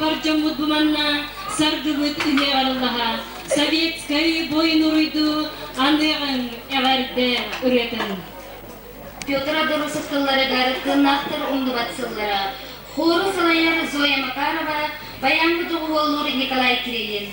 Barcamız dumanna sargıbıt üye Allah'a Sovetskay boyun uruydu anlayağın everde üreten. Петр Доросовкалары гарытын автор умды батсыллары. Хору салайар Зоя Макарова, баянғы тұғуылыр Николай Кириллин.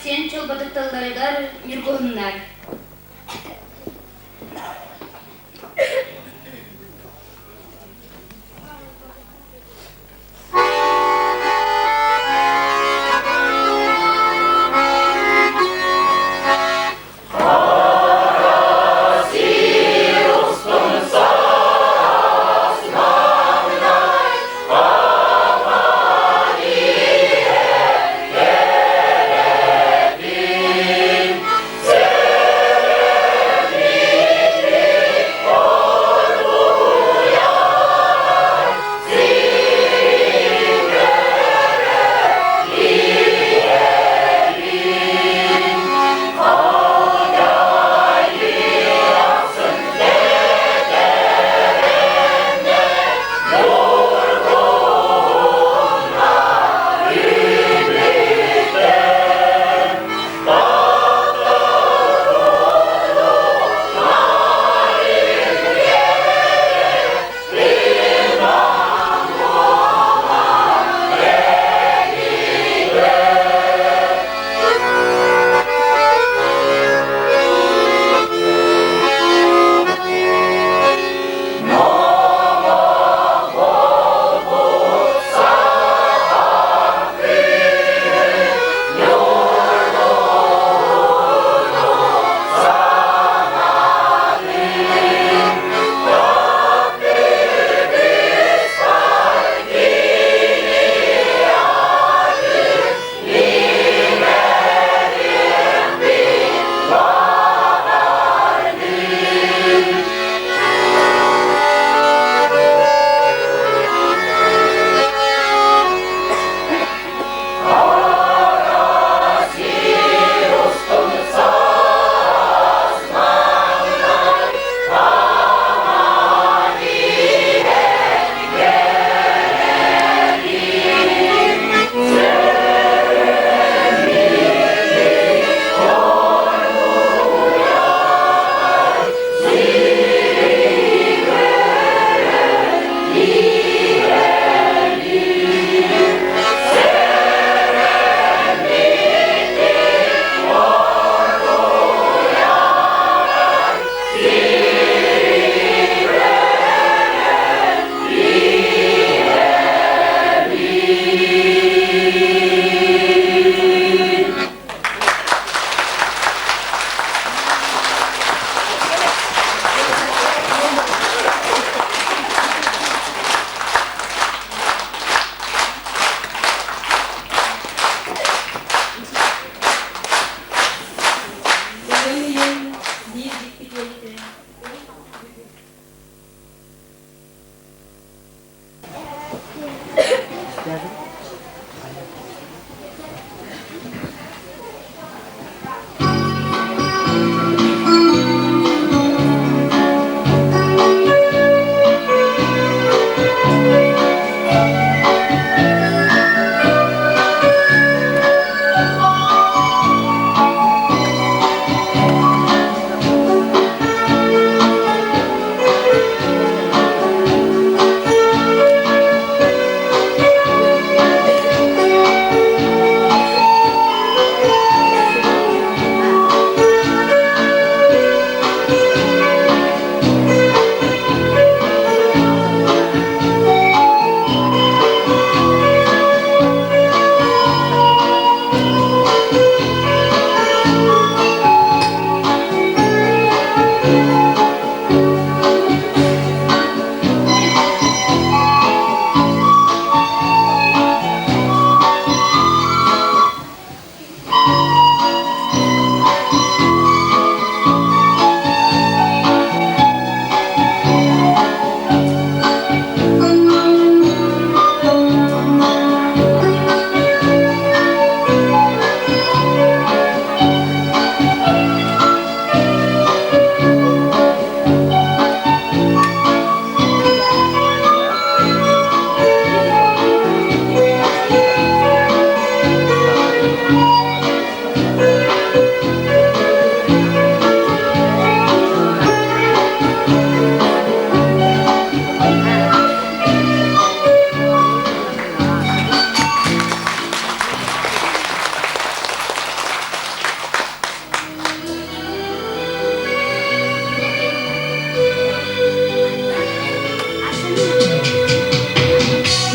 Sen çol batıktalılar mirgohunlar.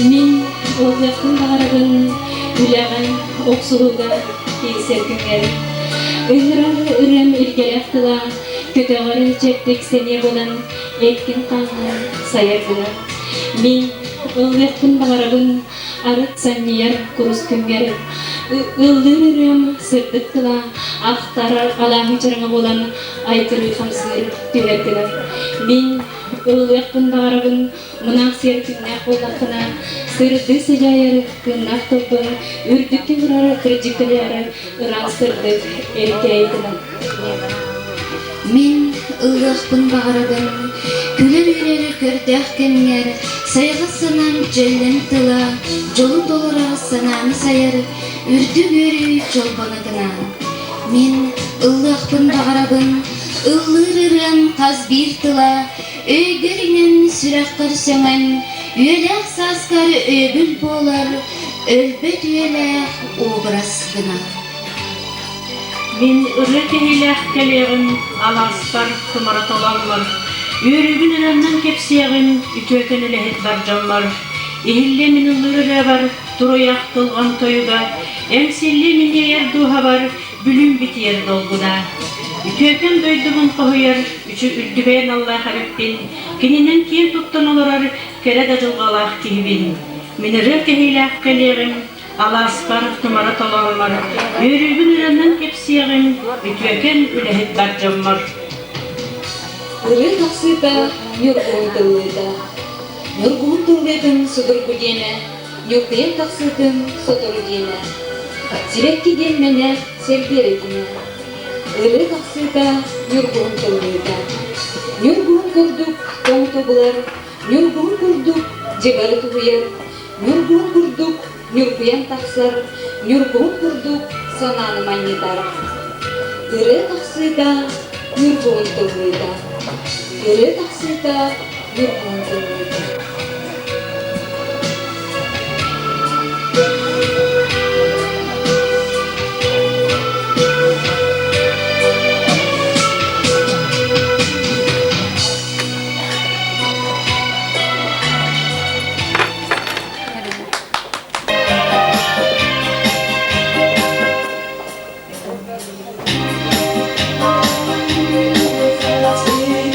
Min oğlakın bağırın, üleğen oksuluğda serkünler. Önrarı ürem ilgelektıla, köteğarı ceptek sene bolan etkin kanlı sayardılar. Min oğlakın bağırın, arıt sanniyar kurus künger. Ildır ürem sırdıktıla, aktarar alahı çırıngı bolan aykırı kamsır tüherdiler. Min oğlakın bağırın, mınak serkünler bollakına, sırdı sıcayarı kınnak topu, ürdükki vurarı kırcıklıяры ıransırdık erkeğidiler. Мен ыллахпын бағарабын, күлер үйлері көрдәк кемгер, сайғы санам жөллен тыла, жолу толыра сананы сайыр, үрді көрі жол банадына. Мен ыллахпын бағарабын, ыллырырын қаз бір тыла, өйгерінен сүраққыр сөңен, үйеләк саскары өбіл болар, өлбет үйеләк образ гына. Min ırrıkehilek keleğin alaspar kımarat olanlar. Yürügün erenmen kepsiyegin ütöken elehet barcanlar. İhille min ıllırıra var, duruyak tılgan toyuda. Emsilli min yeyer duha var, bülüm bitiyer dolguda. Ütöken doydumun kohuyar, üçü üldübeyen Allah hariptin. Kininen kien tuttan olurar, kere da jılgalak kihibin. Min ırrıkehilek keleğin alaspar kımarat olanlar. Yürügün erenmen kepsiyegin ütöken elehet barcanlar. Ыры тақсыда, нюргуын тылыда. Нюргуын тылыдың судыр күдені, нюрден тақсыдың сотыр дені. Сирекке денмене сергері дені. Ыры тақсыда, нюргуын тылыда. Нюргуын күрдік тоң тобылар, нюргуын күрдік жегары туғыяр. Нюргуын күрдік нюргуян тақсар, нюргуын күрдік сананы маннитар. Ыры тақсыда, нюргуын тылыда. Ыры тақсыда, нюргуын тылыда. Seni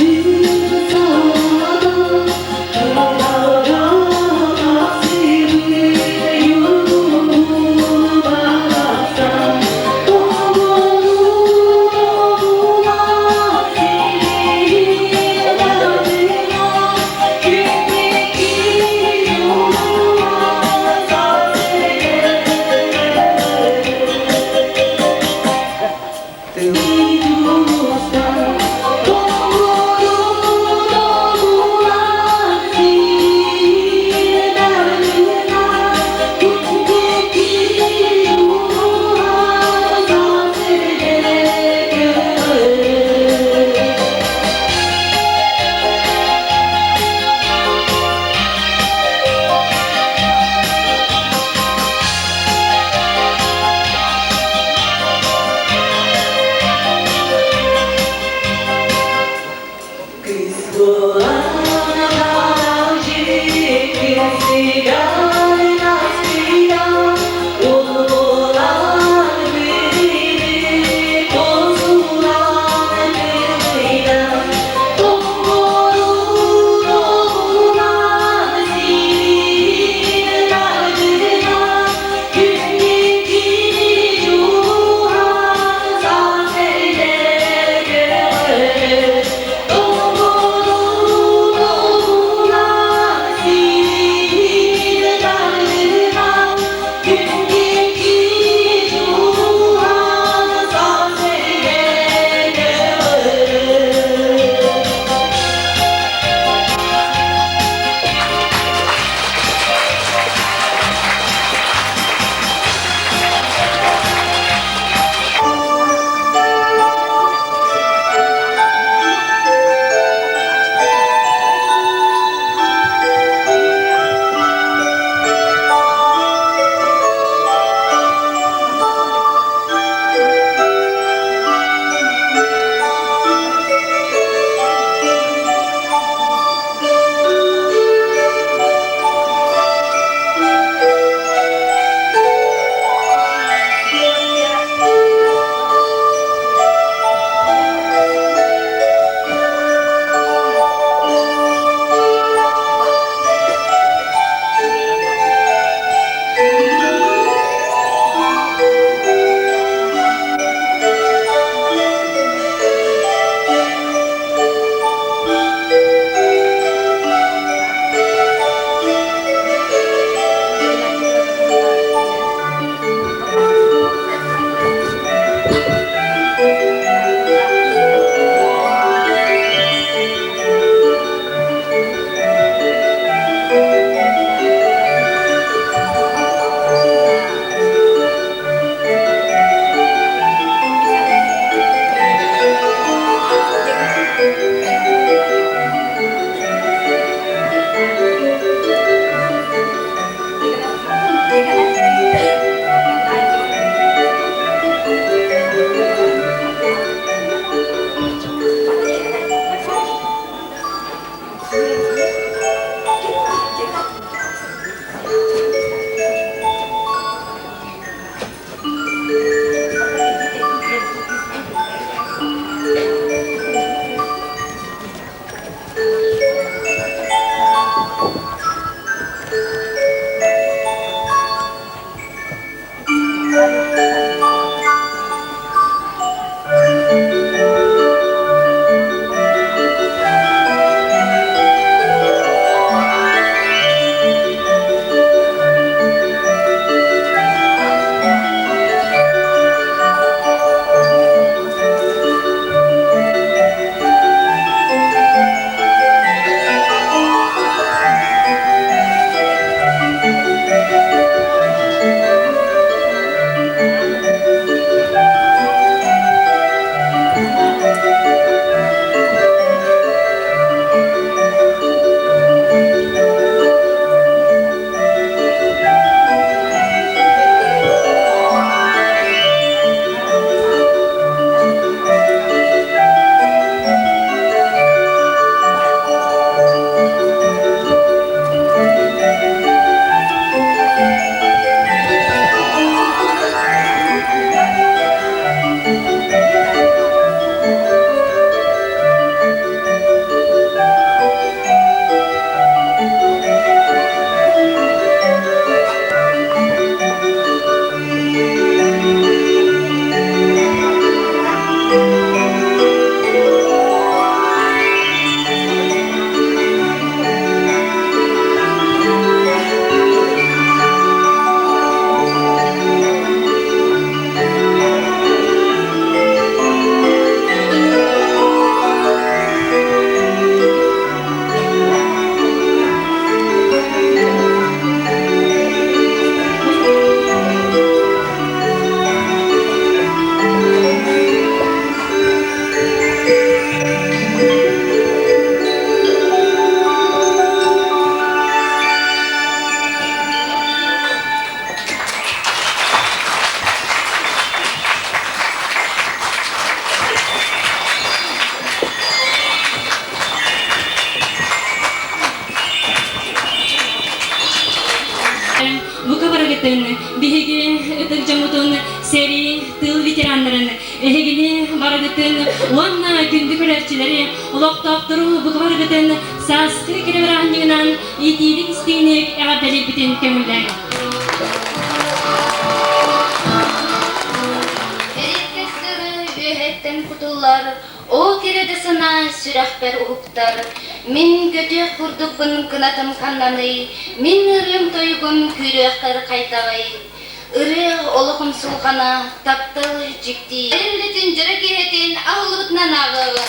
ветераннарын, Буковарагытын, Биһиги Ытыржамутун, Сери тыл ветераннарын, Эхегини Барагытын, Уанна күндү көрәрчилери, Улоктоктуру Буковарагытын, Саскы Киревраннигынан, Итилик истейнек Эгардали битин көмүлләр. Эриткестеры кутуллар, о кередесына сүрәхбер уктар. Мин көтө курдукпун кынатым каннаны, мин ырым тойгум күрәхтер кайтагай. Ыры олохум сулгана, таптыл жикти. Эрлетин жүрек иретин агылыбытнан агы.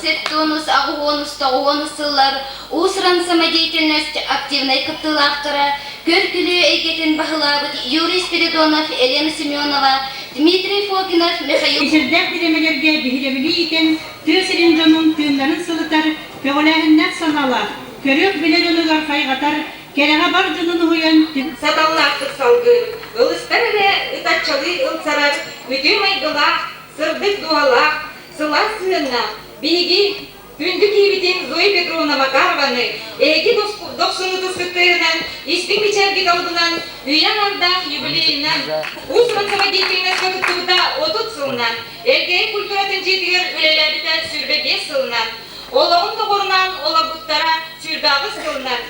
Сеттонус, агуонус, тоғуонусылар, усран самодеятельность активной кыптылақтыры, көркілі әйгетін бағылабыд Юрий Спиридонов, Елена Семенова, Дмитрий Фокинов, Михаил... Ишердәк биремелерге бихиребили икән, төсерин жонун түйінларын сылытар, көғіләһіннәк саналар, көрек білерілігар қайғатар, кереға бар жонун хуян... Саталлақтық салғы, ылыстар әрі ытатчалы ылсарар, үті майгылақ, сырдық дуалақ, сыла сыынна, биги күндү кийбитин Зоя Петровна Макарованы эги доксунуту сыттыынан истин бичерги алдынан уян ардах юбилейинен усман самодеятельность кытыбыта 30 сылынан эргей культуратын жетигер үлелерите сүрбе 5 сылынан ологун тогорунан олабуттара сүрбе 6 сылынан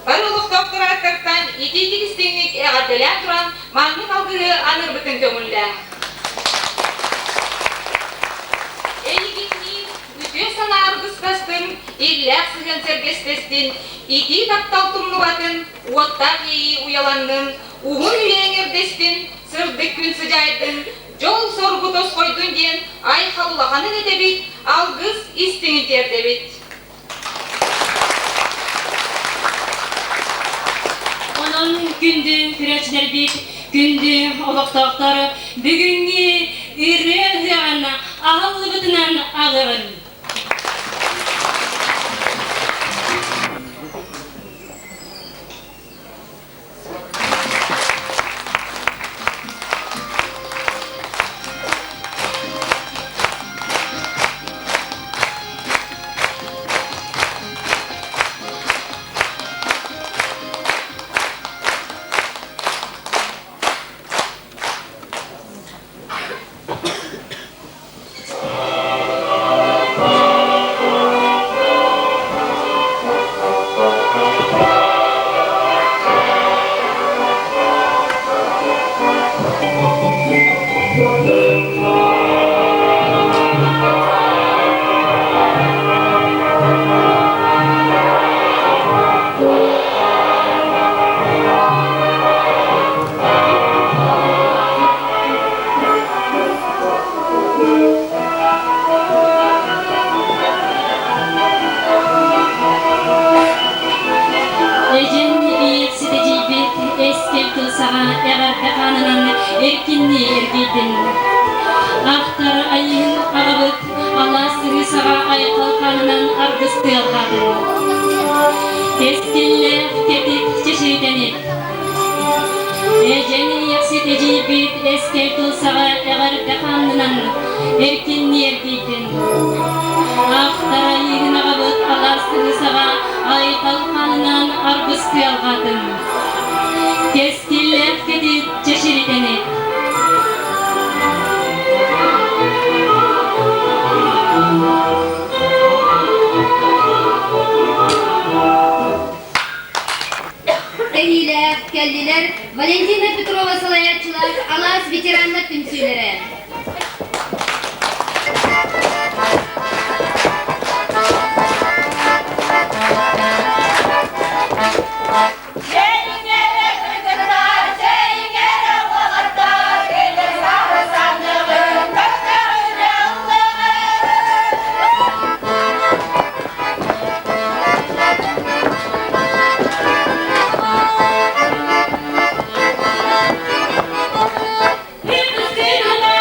Барылық докторааттартан ититик истиңник эгаделен туран маңны калгыры анырбытын көңүлле. Üsan argıspastın, illak sıgın sergestestin, iti taktалтумнубатын, уоттар ейі уяландын, уғын үйеңердестин, сырдык күн sıcaydın, жол соргу тосқойдun ден, ай халлағанын edebit, алгыз истиңin terdebit. Onun gündü küreçler bit, gündü oloqtaqtары, бүгінгі үрі ғана ағылыбытынан ағырын. Erkinni ergidin Ahtar ayın ağabıt Allah sırı sağa ay kalkanından argıstı algadın Teskille tetik çeşidenit Eceni yaksit ecibit eskertul sağa eğer dekanından Erkinni ergidin Ahtar ayın ağabıt Allah sırı sağa ay kalkanından argıstı algadın Teskille tetik çeşidenit Ehiler, geldiler, Valentina Petrova salayatçılar, Alas veteranlık tümsüleri. Hepimiz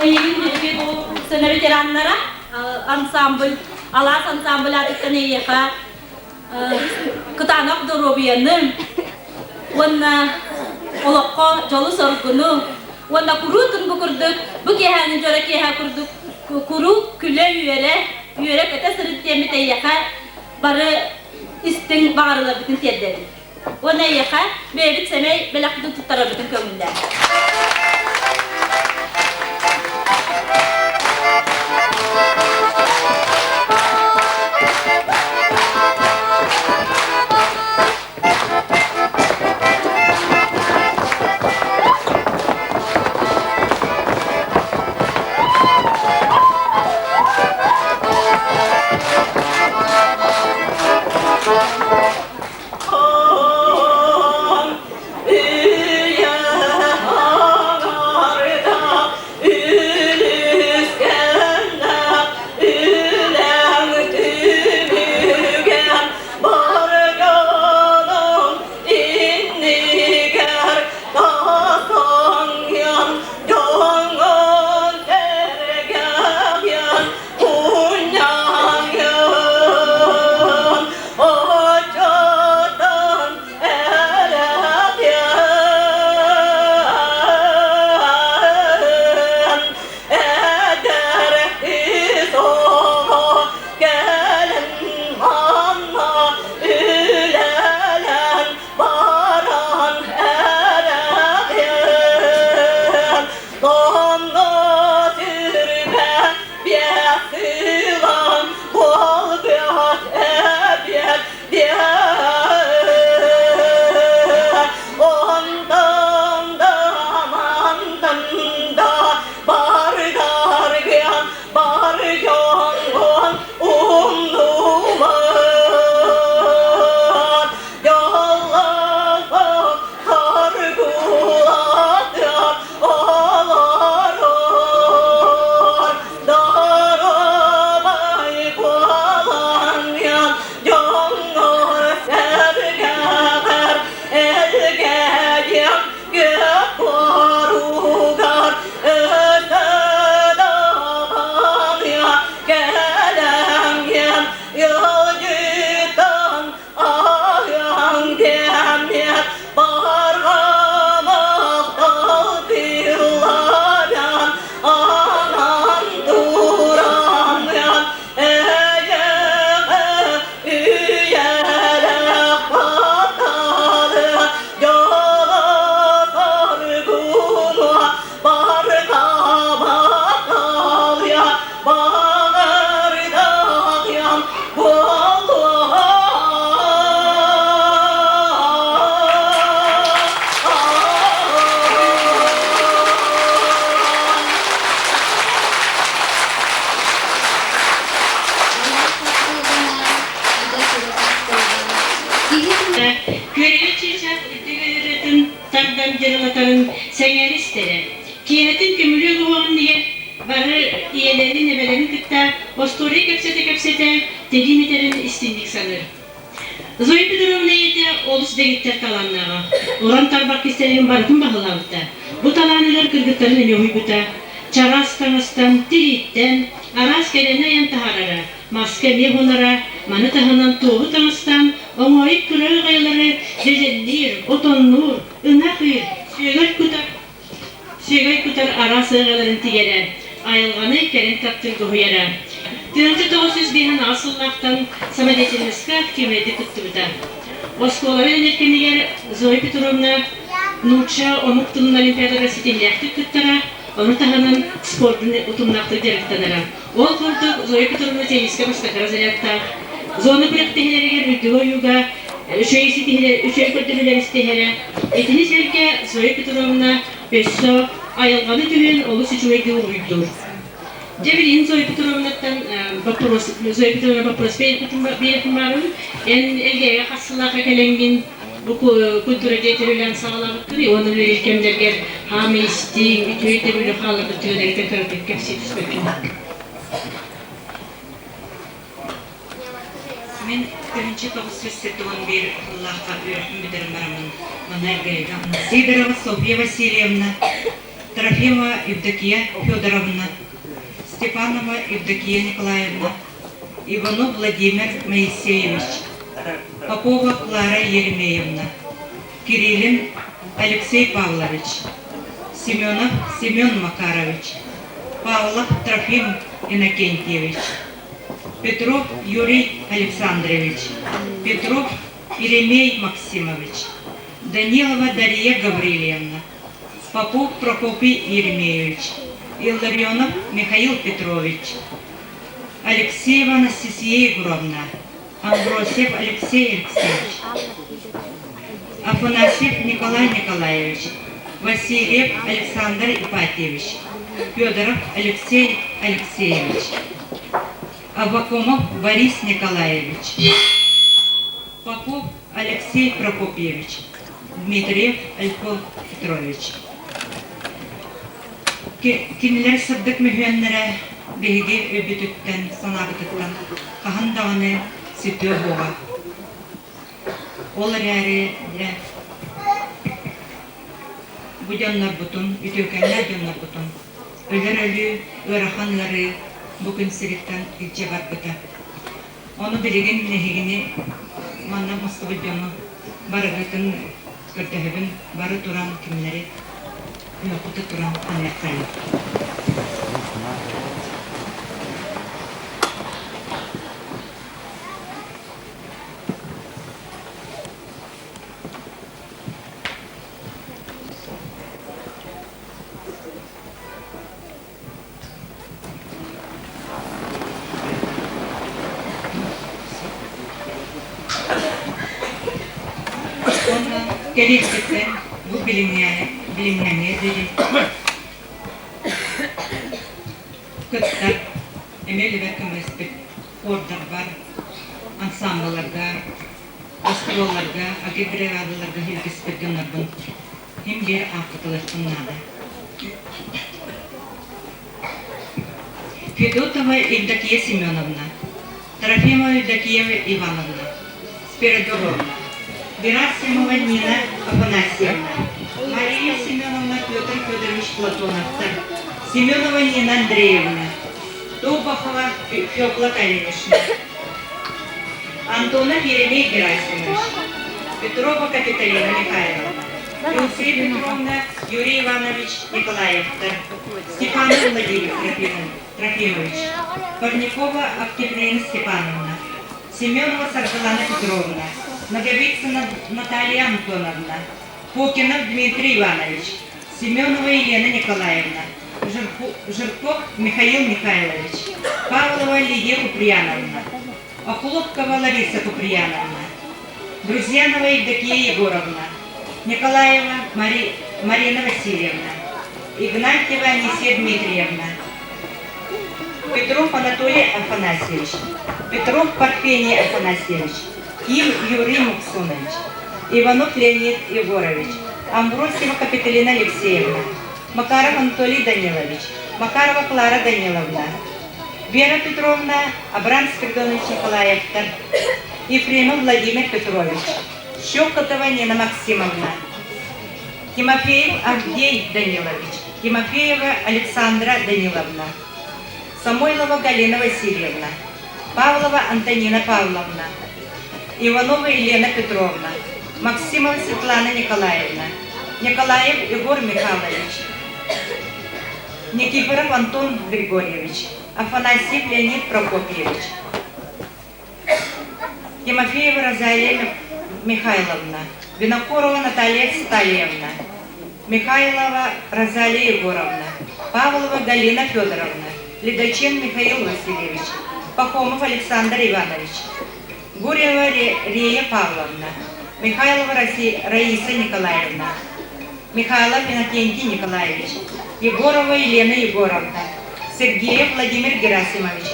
Ayın bilgi bu sene veteranlara ansambl, alas ansambl adıktan eyeka kıtanak dorobiyanın wana olakka jolu sorgunu wana kurutun bu kurduk bu kehanın jora keha kurduk kuru küle üyere kete sırıt temit eyeka barı istin bağırlar bütün tedleri wana eyeka bebit semey belakıdı tutara bütün kömüller. Köreli çiçek üretim tardan cırılatan sengeristere. Kiyetin kömülü doğan diye barı iyelerin ebelerin kıtta ostori kepsete teginiterin istindik sanır. Zoy bir durum neydi olus degitler talanlağa. Oran tarbak isteyen barkın bağılavda. Bu talanılar kırgıtların yohuybuta. Çaras kanastan, tiritten, aras gelene yan taharara. Maske bir honara, manı tahanan toğu tanıstan, omoyip kırığı gayları, dezendir, otonlur, ınakır, Şegay kutar ara sığgaların tigere, ayılganı keren taptır gohuyara. 1901'in asıllaktan Samadet'in ıskak kimredi kuttubuda. Oskoların erkeniger Zoe Petrovna Nurça Omuktulun Olimpiyadara sitinlekti kuttara, onu tahanan sportunu utumlaktı direktanara. Ol kurduk Zoe Petrovna teniske baştakara zayakta. Zonu bırak tehilereger üddüğü yuga, üçey kurtulular istehere. Etiniz erke Zoe Petrovna Besso ayılganı tühün olu süçüveydi uğuydur. Cebilin Zoe Petrovna'dan Zoe Petrovna Baporos beyetim varım. En elgeye hassılağa kelengin bu kültüre getirilen sağlamıştır. Onun ülkemlerger hami istiğin, ütüyde böyle halı bütüylerden karabek kepsi tüspekini. Men birinci Ağustos'tan bir Allah'a öğretim bidirim baramın. Bana ergeyden. Sidorova Sofya Vasilyevna. Трофимова Евдокия Федоровна, Степанова Евдокия Николаевна, Иванов Владимир Моисеевич, Попова Клара Еремеевна, Кириллин Алексей Павлович, Семенов Семен Макарович, Павлов Трофим Иннокентьевич, Петров Юрий Александрович, Петров Иеремей Максимович, Данилова Дарья Гавриловна, Попов Прокопий Еремеевич, Илларионов Михаил Петрович, Алексеева Анастасия Егоровна, Амбросьев Алексей Алексеевич, Афанасьев Николай Николаевич, Васильев Александр Ипатьевич, Федоров Алексей Алексеевич, Абакумов Борис Николаевич, Попов Алексей Прокопьевич, Дмитриев Альфов Петрович. Кинилер сырдык мөһөннәре беге өбүтүттен санагыттан кахандаганы ситө бога. Олар яре будяннар бутун, үтөкәннәр җаннар бутун. Өлөр өлү, өраханлары бу көн сиректән илче бар быта. Аны билеген нехигини манна мустабы җанны барыгытын кертәһебен бары туран кимнәре Йокуты туран анлаксайы. Келиктен бу билимнәне диде. Кыттар эмели бәкеместек ордар бар, ансамбльларга, гастрольларга, агитбригадларга хилгиспедгәннәр бу. Һәм бер акытылышыннады. Федотова Евдокия Семеновна, Трофимова Евдокия Ивановна, Спиридоновна, Герасимова Нина Афанасьевна, Мария Семеновна Петр Федорович Платоновцев, Семенова Нина Андреевна, Тобахова Фёкла Калинишна, Антонов Еремей Герасимович, Петрова Капиталина Михайловна, Юлия Петровна Юрий Иванович Николаевцев, Степанов Владимир Трофимович, Парникова Октябрина Степановна, Семенова Саргалана Петровна, Наговицына Наталья Антоновна, Фокинов Дмитрий Иванович, Семенова Елена Николаевна, Жирков Михаил Михайлович, Павлова Лидия Куприяновна, Охлопкова Лариса Куприяновна, Друзьянова Евдокия Егоровна, Николаева Марина Васильевна, Игнатьева Анисия Дмитриевна, Петров Анатолий Афанасьевич, Петров Парфений Афанасьевич, Ким Юрий Муксунович, Иванов Леонид Егорович, Амбросьева Капиталина Алексеевна, Макаров Анатолий Данилович, Макарова Клара Даниловна, Вера Петровна, Абрам Спиридонович Николаевтер, Ефремов Владимир Петрович, Щекотова Нина Максимовна, Тимофеев Авдей Данилович, Тимофеева Александра Даниловна, Самойлова Галина Васильевна, Павлова Антонина Павловна, Иванова Елена Петровна, Максимова Светлана Николаевна, Николаев Егор Михайлович, Никифоров Антон Григорьевич, Афанасьев Леонид Прокопьевич, Тимофеева Розалия Михайловна, Винокурова Наталья Стальевна, Михайлова Розалия Егоровна, Павлова Галина Федоровна, Ледачен Михаил Васильевич, Пахомов Александр Иванович, Гурьева Рия Павловна, Михайлова Раиса Николаевна, Михайлов Иннокентий Николаевич, Егорова Елена Егоровна, Сергеев Владимир Герасимович,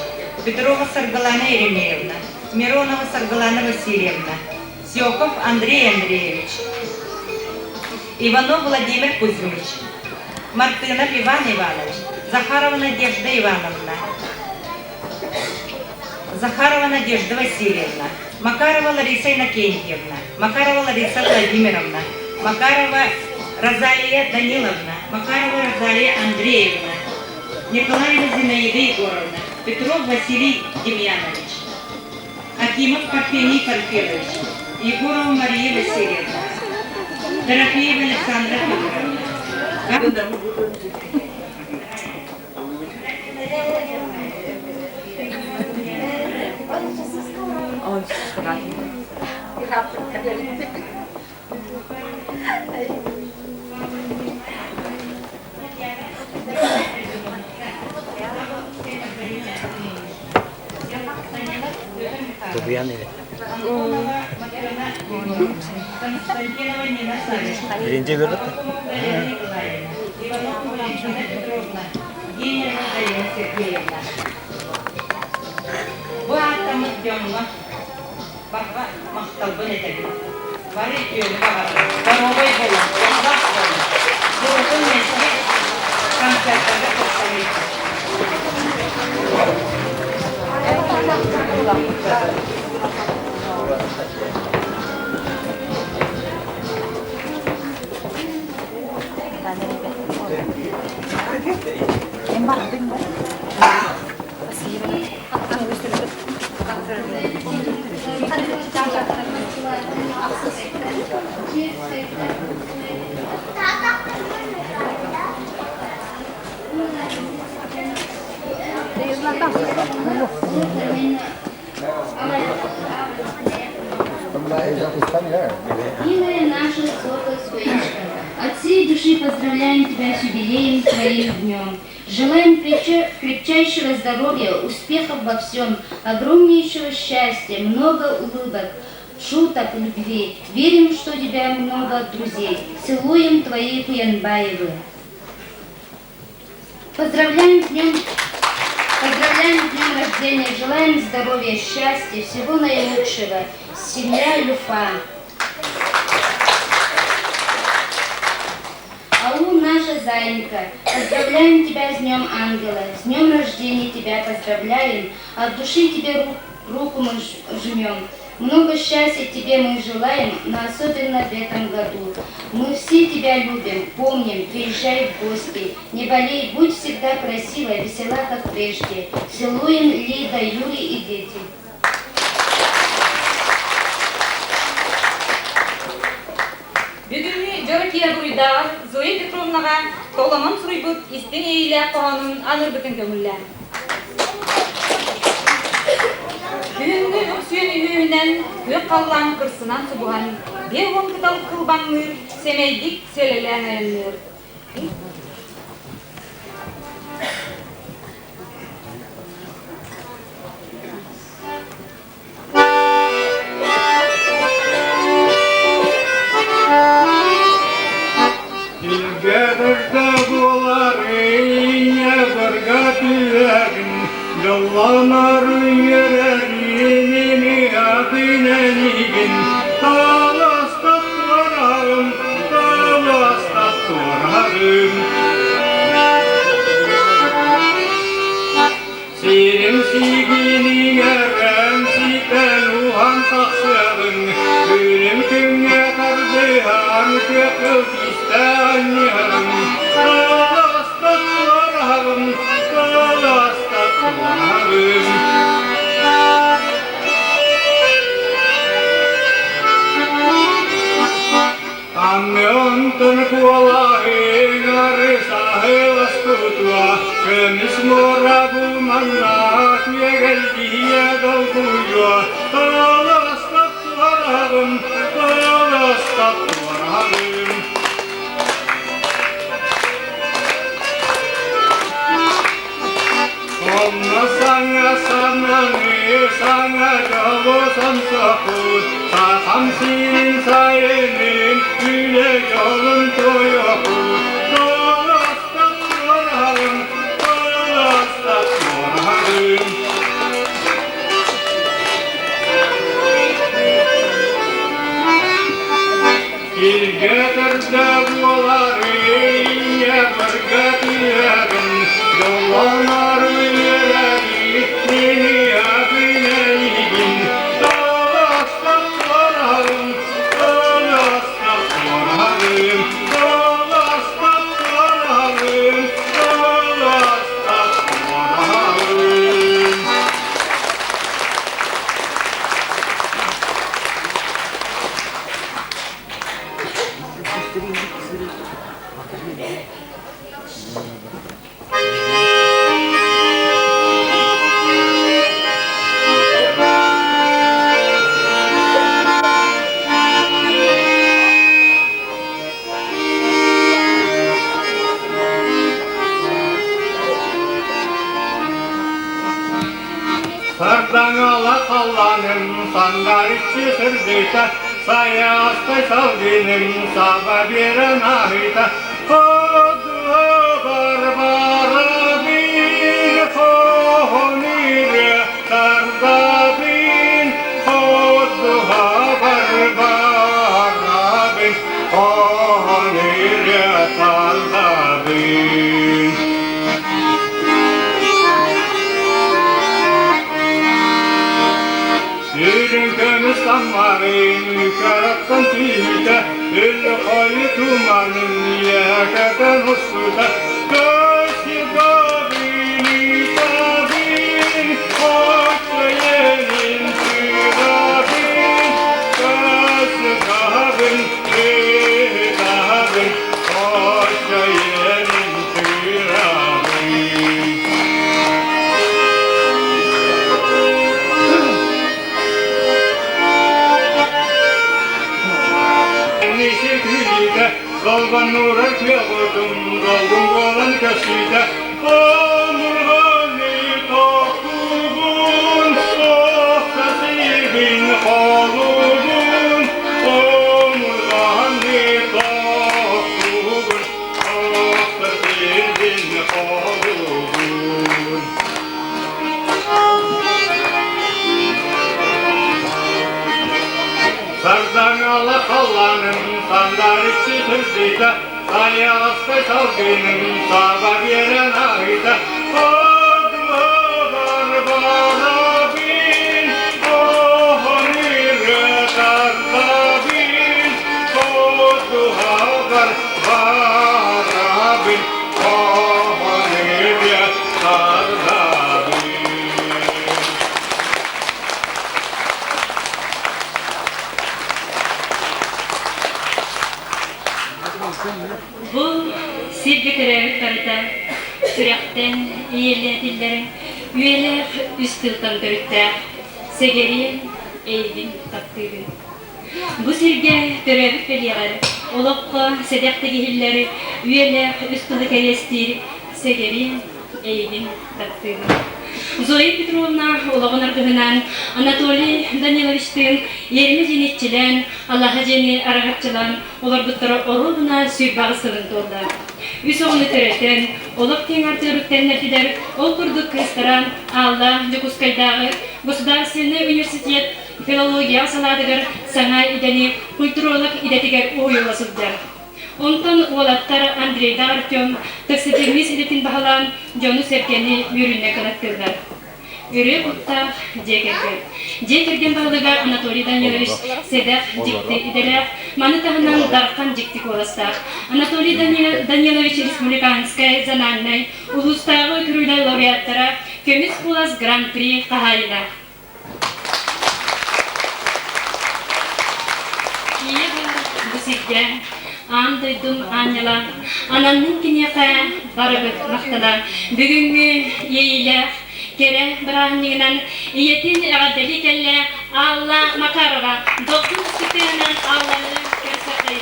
Петрова Саргалана Еремеевна, Миронова Саргалана Васильевна, Сёков Андрей Андреевич, Иванов Владимир Кузьмич, Мартынов Иван Иванович, Захарова Надежда Ивановна, Захарова Надежда Васильевна, Макарова Лариса Иннокентьевна, Макарова Лариса Владимировна, Макарова Розалия Даниловна, Макарова Розалия Андреевна, Николаева Зинаида Егоровна, Петров Василий Демьянович, Акимов Парфений Порфирович, Егорова Мария Васильевна, Дорофеева Александра Федоровна. Birinci gördük mü? Bu haftamız canlı. Bak maktabı ne dedi? Var ediyor bak. Ben olayı buldum. Bak buldum. Bu uzun nesli konsertlerde toplanıyor. Милая наша золотая стоечка, от всей души поздравляем тебя с юбилеем твоим днем. Желаем крепчайшего здоровья, успехов во всем, огромнейшего счастья, много улыбок, шуток, любви. Верим, что у тебя много друзей. Целуем твои Куянбаевы. Поздравляем с днем рождения, желаем здоровья, счастья, всего наилучшего. Семья Люфа. Ау, наша зайка, поздравляем тебя с Днем Ангела, с днем рождения тебя поздравляем, от души тебе руку мы жмем. Много счастья тебе мы желаем, но особенно в этом году. Мы все тебя любим, помним, приезжай в гости. Не болей, будь всегда красива, весела, как прежде. Целуем Лида, Юрий и дети. Бүгүнү жорокия буйда Зоя Петровнага толаман суруйбут истин эйле коонун анырбытын көңүлләр. Бүгүнү өксүөн үйүнөн көк каллан кырсынан субуган бер гонкытал кылбаңныр семейдик селелен элнер. Yollanır yüreğimi adinenigin Talastat vararım, talastat vararım Sirim siginin erem siten uhan taksırın Gülüm kümye kardehan kökül istan yarım Talastat vararım, talastat vararım Anneontun kuolahin arisa helastutua Kömis moravumanna kiegeltiä kalkujua Talastat vararım, talastat vararım Onna sanga sanani sanga jalosan saput Sasam sin sayenin güle yolun toyokut Talastat vararım, talastat vararım İlgetirde buları iye bırgatiyagın Yollar yüreği beni adineygin Talastat vararım, talastat vararım Talastat ala kallanım sandar içi sırdıyta sayastay salgınım sabah veren ahita Odu barbara bin honire tarda bin Odu barbara bin honire tarda bin Sürün kömüz tammarın karaktan tüyde Üllü koyu tumanın yakadan usuda Göğsü gabini tabin Koçlu yerin sürabin Göğsü gabin tabin Koçlu yerin sürabin Dolgan nurar kıyabıdım, dolgun olan kaşıyda Omurgani tokugun, ofta silgin holugun Omurgani tokugun, ofta silgin holugun Sardan ala kallanım, sandar içi türdüyde Sayastay salgınım, sabah veren ahita Odu barbara bin, honire tarda bin Odu barbara bin, honire tarda bin Bu sirgeterek karıta, sürekten iyili dillerin, üyeler üstültan dörtte, segeriyen eğdin takdiri. Bu sirge törevik beliyar, olokko sedekteki hilleri, üyeler üstülü kerestiri, segeriyen eğdin takdiri. Zoya Petrovna olağın argıhınan Anatoliy Danilovich'tin yerine jenetçilen, Allah'a jeni aragatçılan, olar buttara oruluna süybağı sılın dolda. Üs oğunu töreten, olak ten artırıkten nefider, ol kurduk kıstaran, Allah, Jokuskaydağı, Государственный университет филология саладыгар саңа идени культуролог идетигер уйыласылдар. Онтон уолаттар Андрейда Артем тексидермис идетин бахалан Жону Серкени үйрүнне кылаттырдар. Үрі бұттақ жекерген. Жекерген бағылыгар Анатолий Данилович седақ жекті иделер, маны тағынан дарқан жекті коластақ. Анатолий Данилович республиканскай зананнай улустағы күрілі лауреаттара көміс кулас гран-при қағайына. Ие бұл сирге андайдым аняла, ананның кенеқа барыбыт мақтала, бүгінгі ейілер, Kere bırakınıyla iyetin eğadeli kelle Allah Makarova doktor sütüyle Allah'ı gösterdi.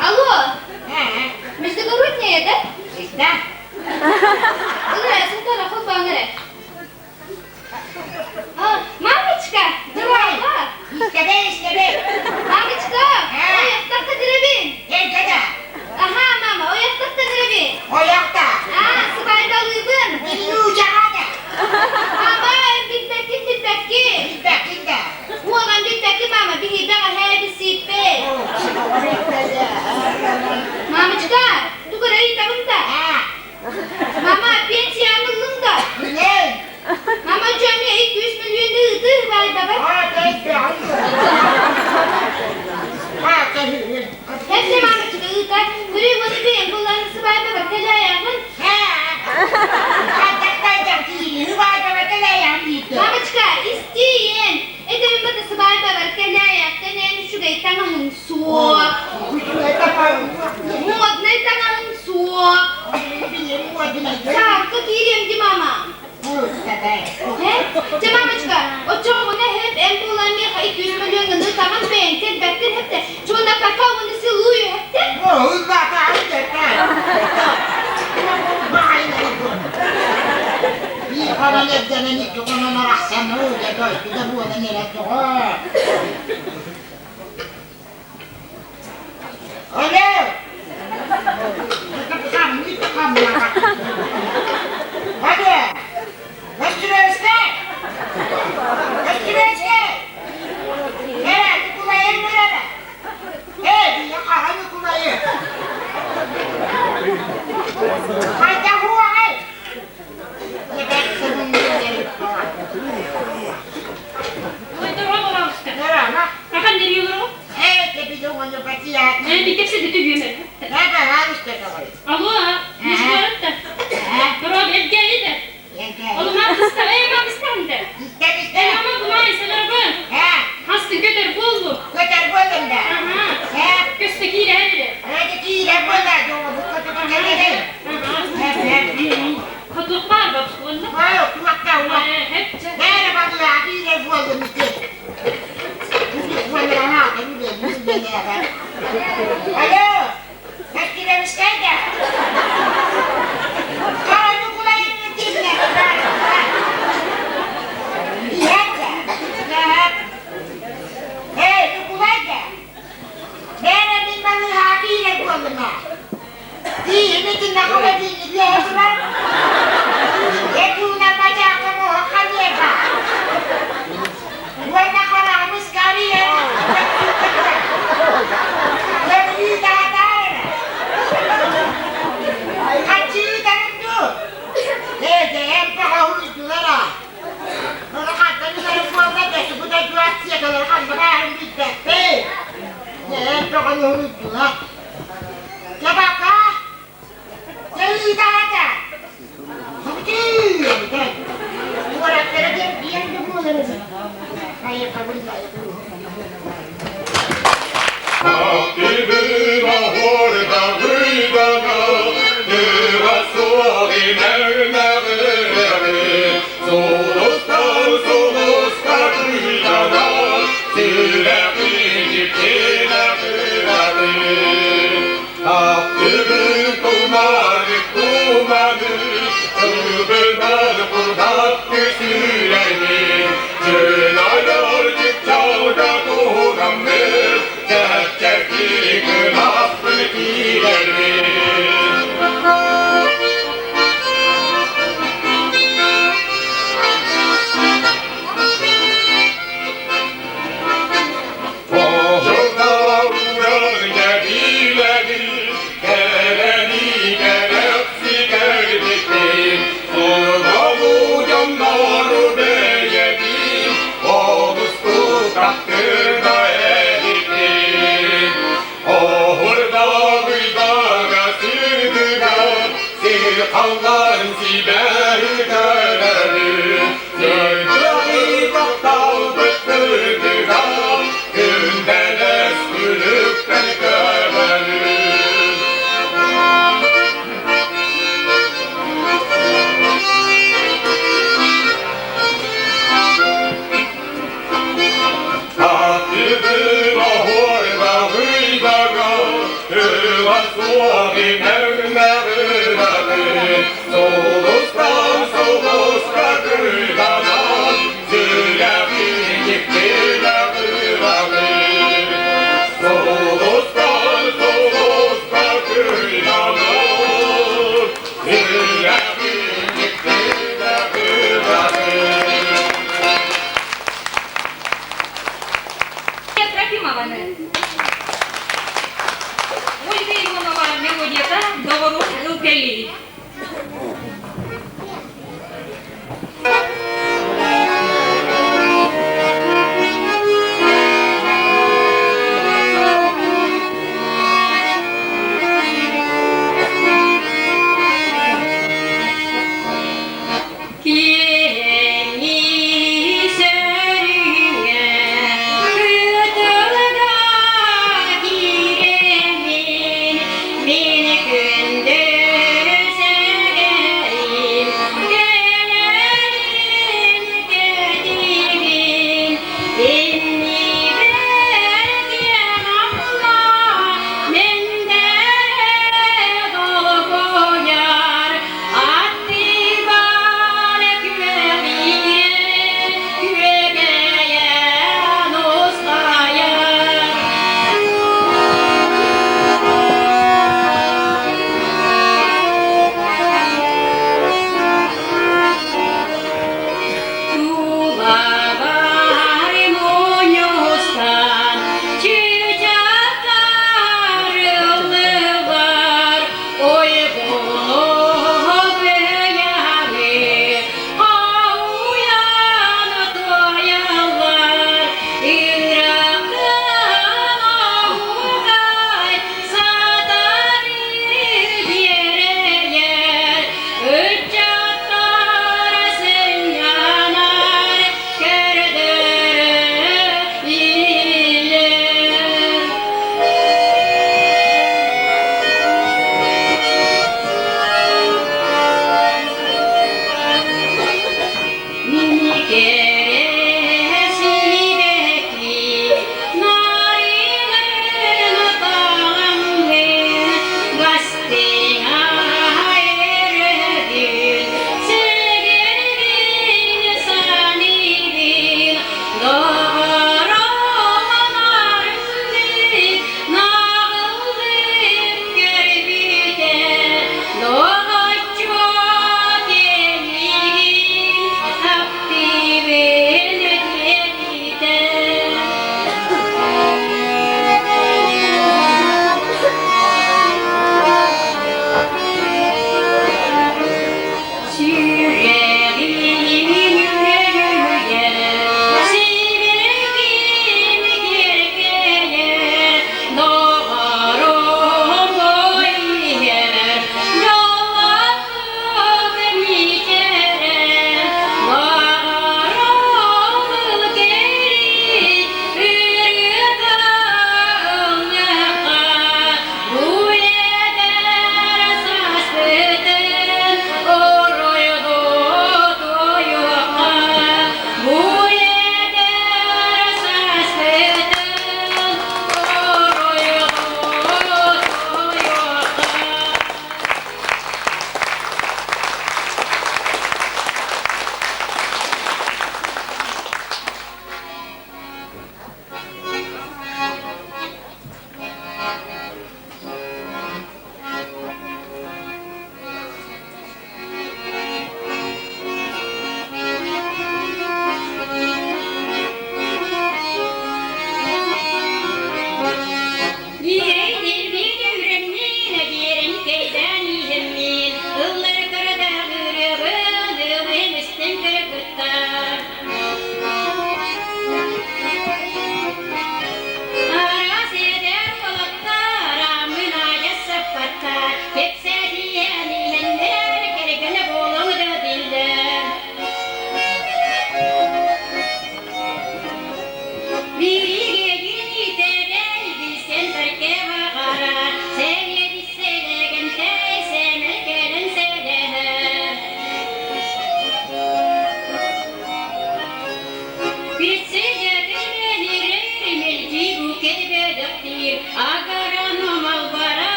Алло, междугородняя, да? Здравствуйте, Рафа Бангре. Мамочка, здорово. Мамочка, ояқтақта жүребін. Аха, мама, ояқтақта жүребін. Сыбайдалыбын. Мама, bitbekki. Оған bitbekki, мама, бігейбеға хәбі сиппе. Мамочка, тугара итабымда. Mama pensiyanlığında. Mama camiye 200 milyon ıdı var baba. Hepsi mama çıkı ıda. Kuru bunu bir kullanısı var baba. Tela yapın. Mama çıkı isteyin. Edemin batası var baba. Tela yaptın. En şu gayet tanahın soğuk. Muğad ne tanahın soğuk. Sarkı gireyim di mama. He? Mamaçka, o çoğuna hep en kullanmaya 200 milyon gındı tamam beğenken bekler hep de. Çoğuna kakavunu sılıyor hep de. Алло, не ждёт-то? Дорога, где это? Oğlum haklısın, ayağım istendi. Ama bunlar istelerben. Hastı götür buldu. Göstekiyle hadi. Kutluk var babası onunla. Hepçe. suavi mevmeviravi Soğustan soğuska kıylanan Sürevi gitti mevmeviravi Soğustan soğuska kıylanan Sürevi gitti mevmeviravi Трофимовны. Ольга Иванова, мелодия «Говорок Илкели».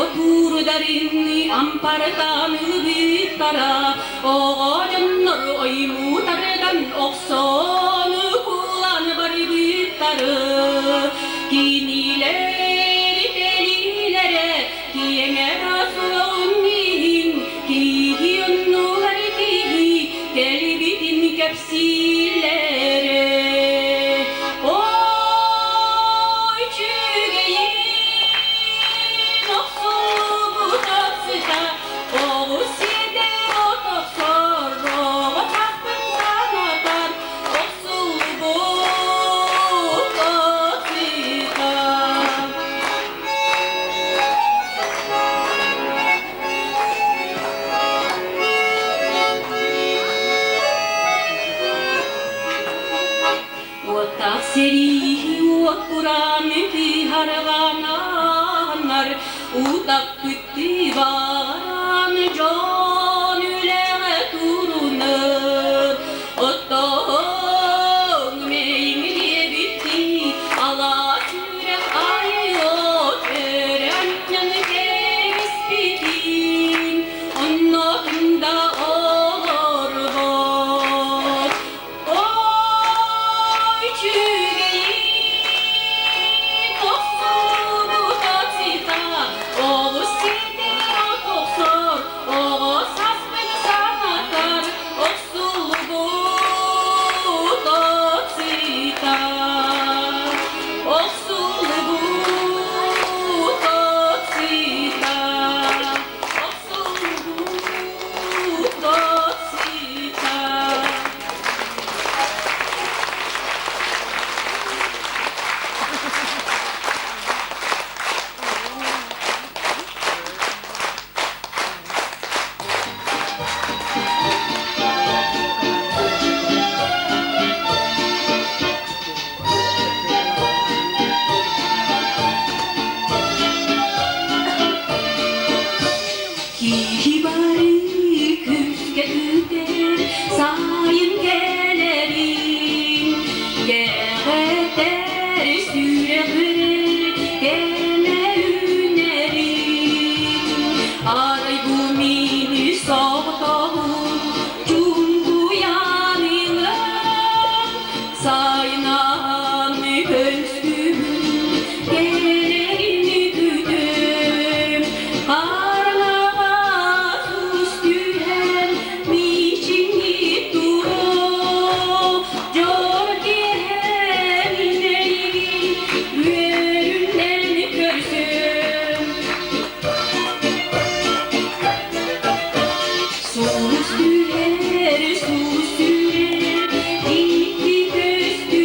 Oturdarin amparatan ıbıttara Oğacanlar oymutardan oksonu kulan baribittarı Kinileri delilere kiyene rasulun Kiyonnu hariki delibitin kepsillere Oy çügeyin oksubu tatsıta Oğuz yedi otoktor Roğa taktıktan atar oksubu tatsıta Otakseri otkuran piharganar Utak bitti varan can üle turunur Ottağın meyliye bitti ala sürek ayot Öğrencan kevis bitin Onnakında olur var Oy çügeyin oksubu tatsita Oğuz seni otoksor Oğuz hasbın sanatar Oksubu tatsita Oksubu tatsita Oksubu tatsita Kibari küske tüter sayın gelerin Geğeter sürekler gene ünerin Aray bu mini soğutağın cungu yanılır Sayınan köskümün gelerini güdüm Karnağa süstüren miçini duru Jor diyemeyin yöründen körsün Sus sürer, gitti köstü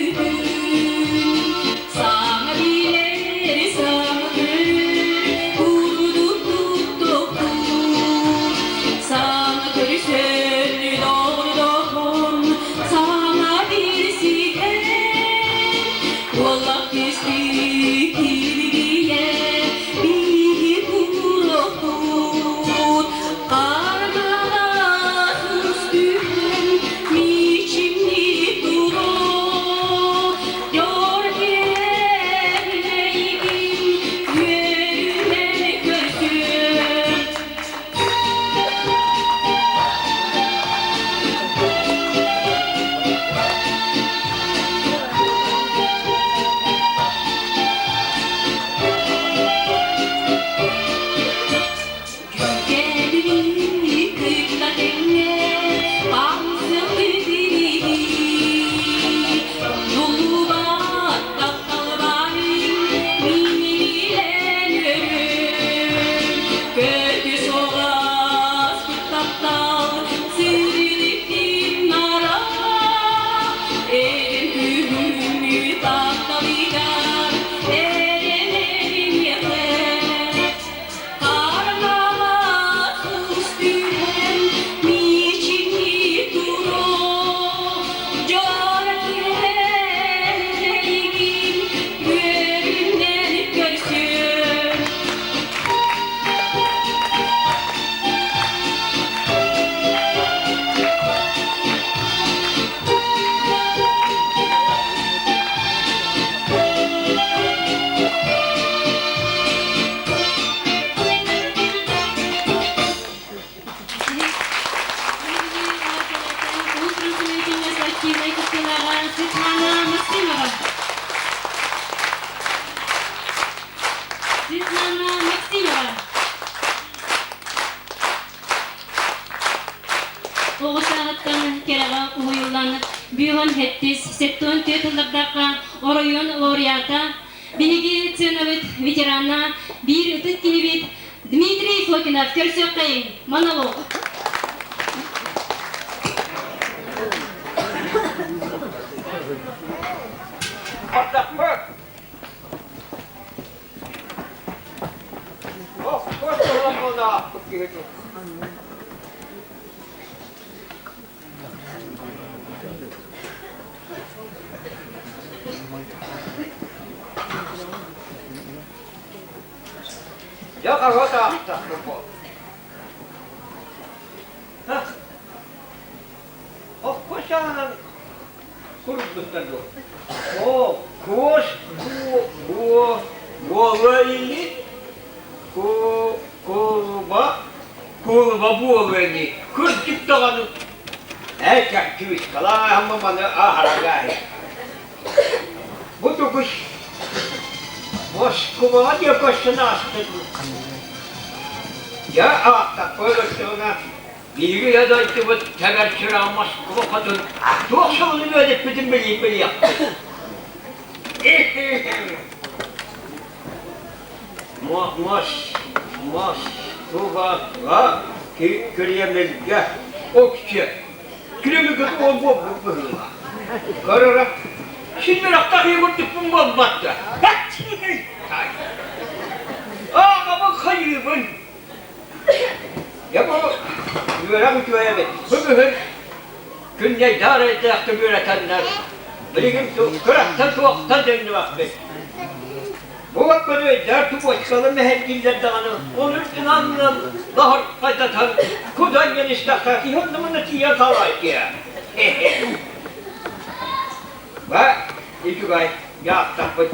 Büyüğün hettis, sektörün tüyatıllardaki Oroyon Laureata, Bilgi Tsyonovit veterana, bir ıtık kinivit Dmitri Fokinov, Kersiyokayın, monolog. Ya kahvaltı bu. Ha? Of koşanın kuruluşları. O koş bu olayı kurba bu olayı kurtup dağını. Erkek küs kala ama bana ahara gayet. Bu dokuş Moskova diye koşuna astı. Ya ahta koyduğuna bilgi ya da işte bu teberşira Moskova kadın çok şunu ödep bizim böyle yaptı. Moskova Kreml'e o kişi Kreml'e kadar o karara şimdi rakta yumurtuk bu battı. Ama kaybın. Ya bu yüreğim güvenemedi. Bugün günde idare edecekti yönetenler. Bilgim kıraktan soğuktan döndü vakti. Bu vakti dertü başkalı mehedgiller dağını. Onun inanla lahar faydatan kudan genişlekler. İhondımını tiye kalaydı ya. Ve iki gay yaptım bu.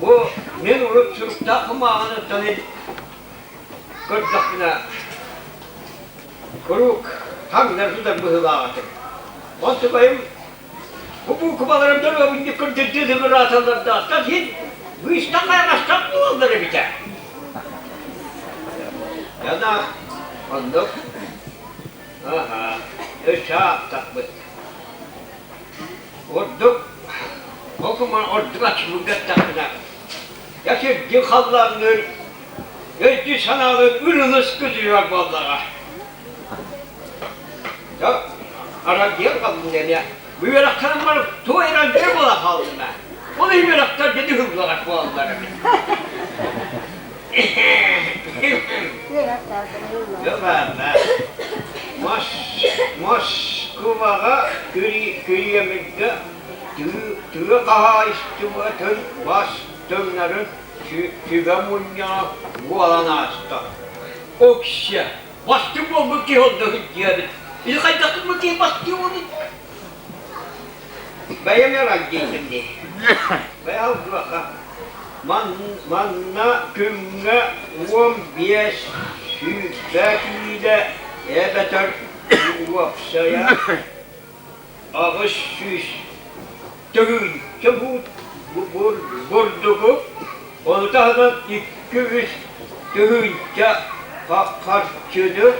Bu ne olup çürükta kumağını tanıdı. Kırtlakına kuruk hangileri da bıhılağı. Ondan bayım bu kumalarımdan ve bunu kırtıcı bir rahatlarında aslan hiç bu işten kaynaştan mı onları biter? Ya da ondan aha ışığa takmış. Orduk okuman orduk açımı gösterdiler. Yaşır yıkallarının Özdü sanalın ürünüz kızıyor vallaha. Ya ara diye kaldım ya. Bu yaraklarım var, tuğayla bir bola kaldım ben. Onu yaraklar dedi hızlarak bu anları. Yok ben. Moskova'ya kürüyemekte tüve kaha istibatın bastımların tüvemunya bu alana açtı. O kişi bastım o mükih oldu hücciyeti. İlk aydaktım mükih bastım onu. Beğenerek giydim. Beyaz baka. Manna künge 15 süzdekiyle ebeter yuvapsaya ağış süz tüğün çabuk burdugu onu da 200 tüğünce karşıdı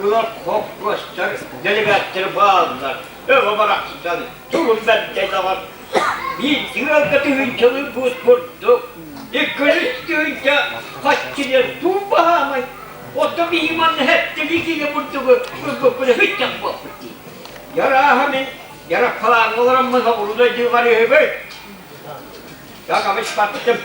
ular koplaşlar delegattır bağlılar öyle bıraksızlar durun ben de var bir yılda tüğünçalı burdu 200 tüğünce kaççılar tuğbahamay o da bir imanlı hep delikiyle burdugu böyle hiç yapma yara hemen yara falan olarak mı orada var ya böyle ya kamış baktım.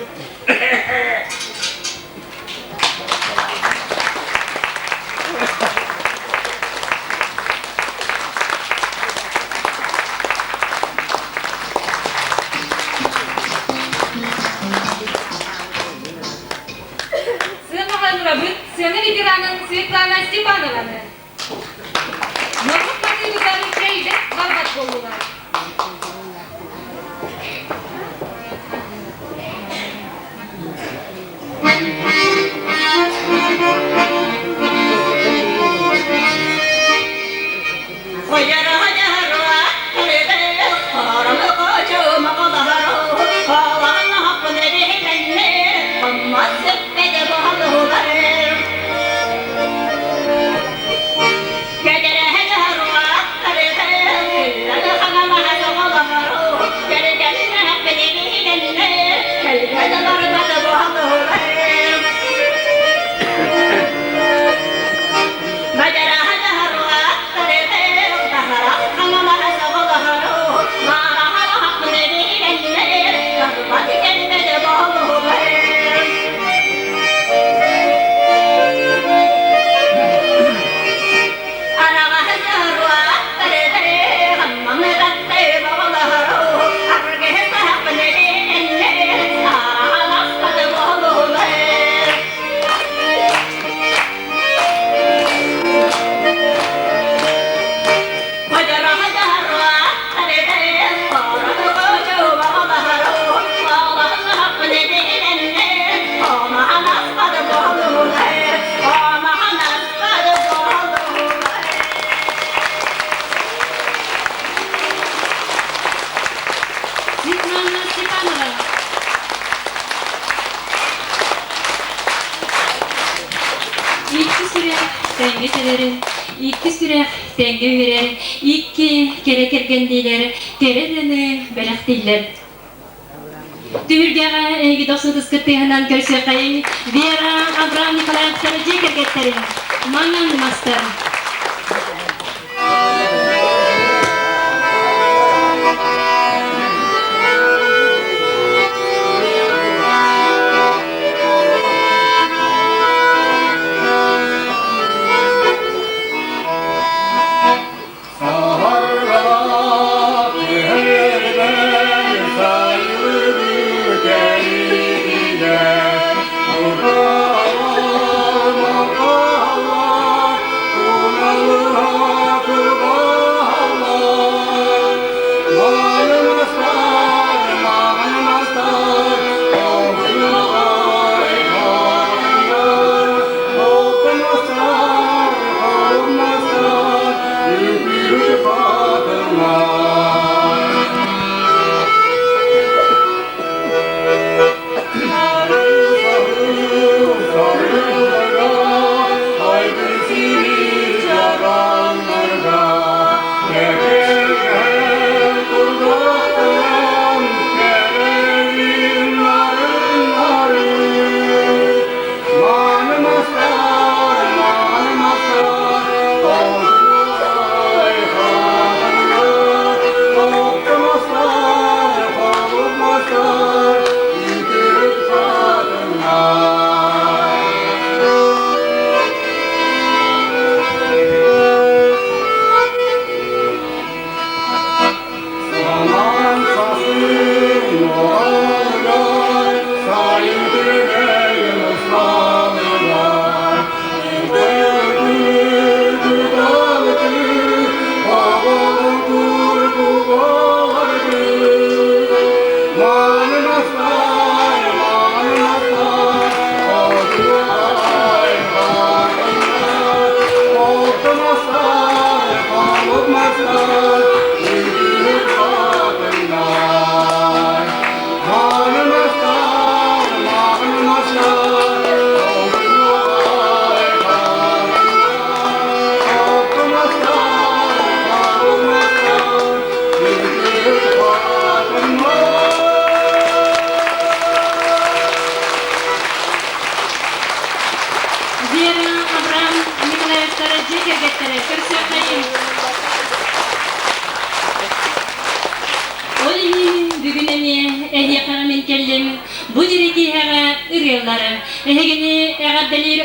Sığınmağın Rabıt, Sığını Veteran'ın Svetlana Stepanova'nı. Normal Parti'nin şeyde barbat oldular. Kedere eteleri, iki sürek denge verer, iki kere kergendiler, keredeni belektiler. Tühürgeğe egi dostu kıskırtıyından görse kayın, Vera Abraham Nikolaev'ları cekergetlerin, mangan master.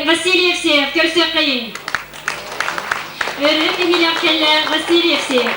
Васильевсеев, Кёрсёкайын. Өрүк Милякелле Васильевсеев.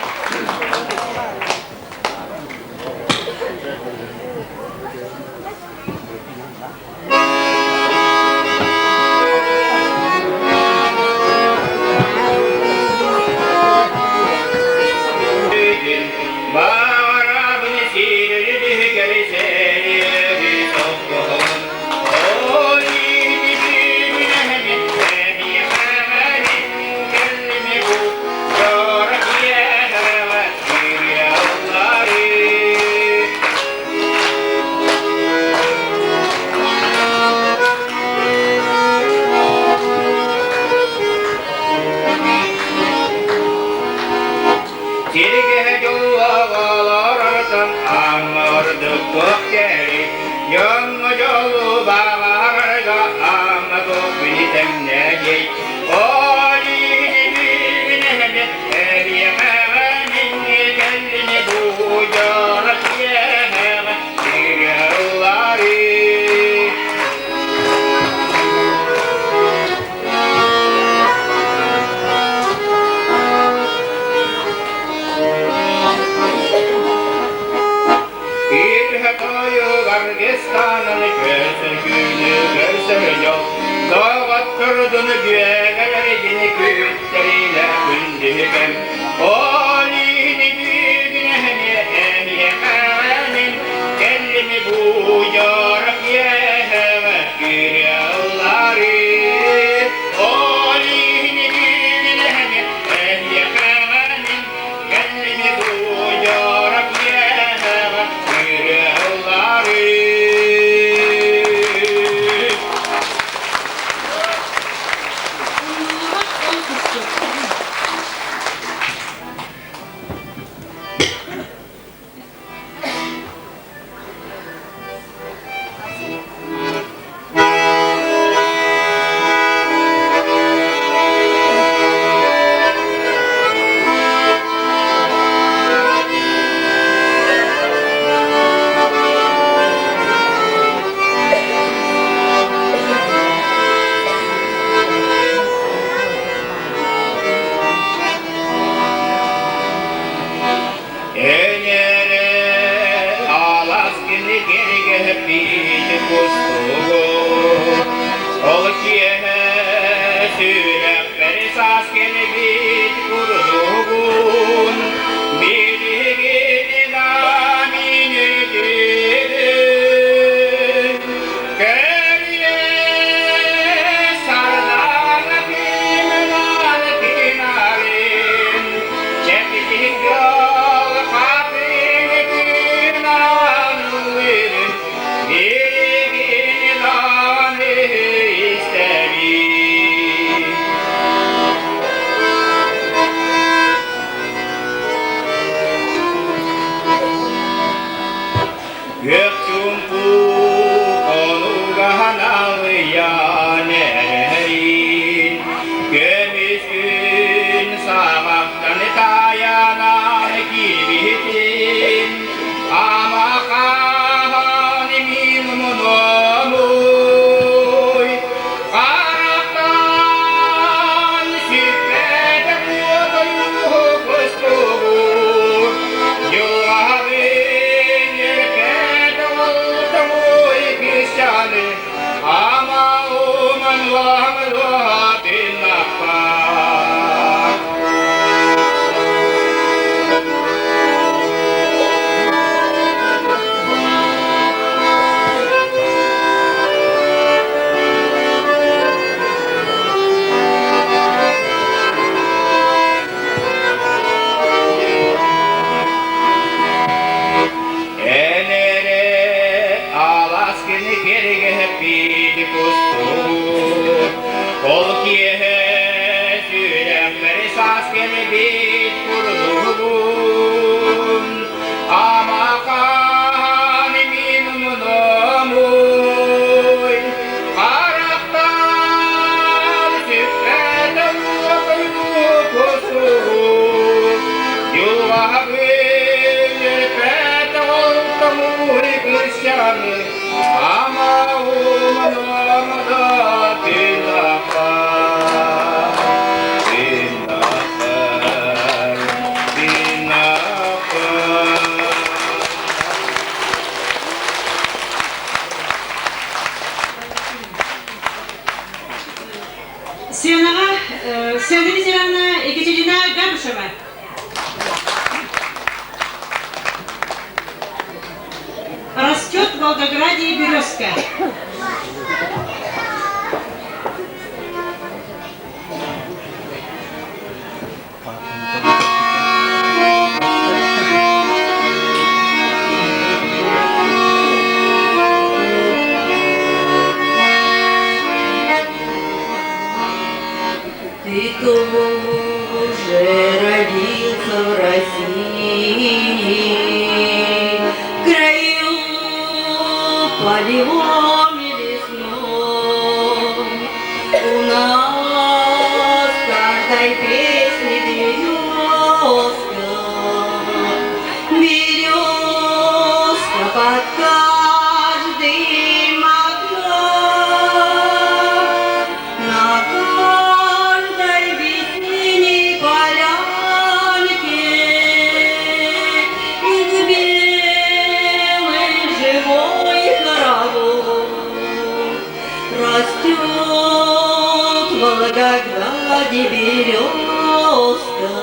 пустого. Ол кие сүйреп бер сас келбит курдугун. Билигини да мини диди. Кәрие сардана пименан пиналин. Чепик yol kapını kınalıverin. Birigini lanı isterim. Göktumpu konuga nalıyan erin. Gömüskün sabahtan tayanan kibitin. Ama kahanimin munomuy. Karaktan süpete kutuyu kustuğur. Yuhabin yekete oltamuy kişanı. Ama uman vahmel vahatin nafak. Enere alaskini kerge pidi kustur. Kol kiye sürem beri saskini bit kurdugun. Ama kanimin munomuy. Karaktan süpete kutuyu kustur. Yuhabin yekete oltamuy kışanı. Ama umanamada dinafar. Dinafar. Dinafar. Сыенаға, сәлдені зиранна Екатерина Габышева. Растет в Волгограде березка. Ты тоже родился в России, в краю полевом и лесном. У нас в каждой песне березка, березка под каждым окном. На каждой весенней полянке из белой живой хоровод растет в Волгограде березка.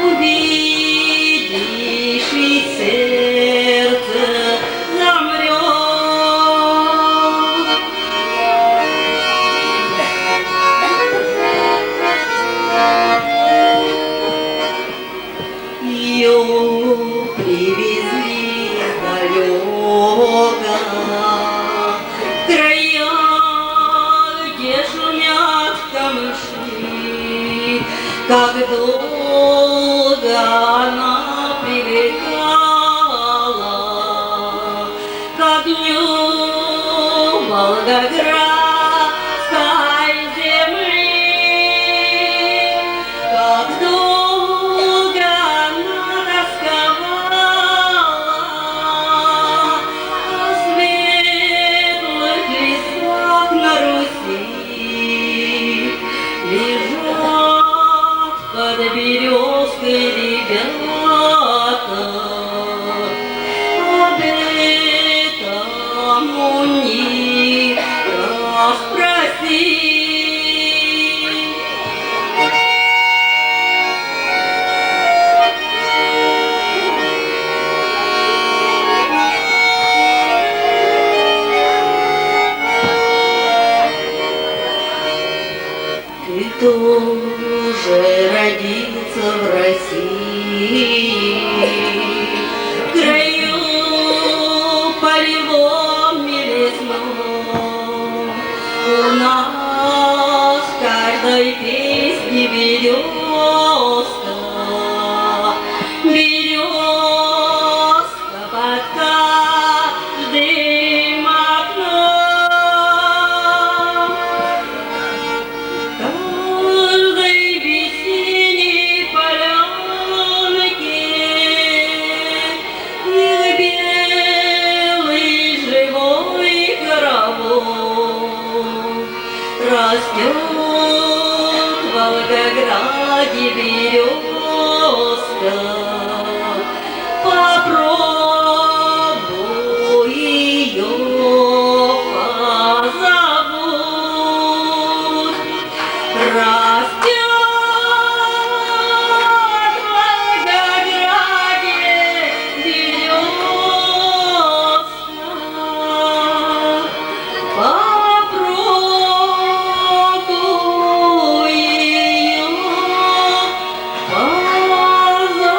Увидишь, и сердце замрет. Ее привезли издалека, в края, где шумят камыши. Как долго она привыкала к огню Волгоградской земли. Как долго она тосковала о светлых лесах на Руси. Лежат под березкой ребята, об этом тоже родиться в России, в краю полевом и лесном. У нас в каждой песне березка, березка под каждым окном. Каждой весенней полянке их белый живой хоровод растет в Волгограде березка. Попробуй ее позовут. Растет в Волгограде березка. Попробуй ее позовут.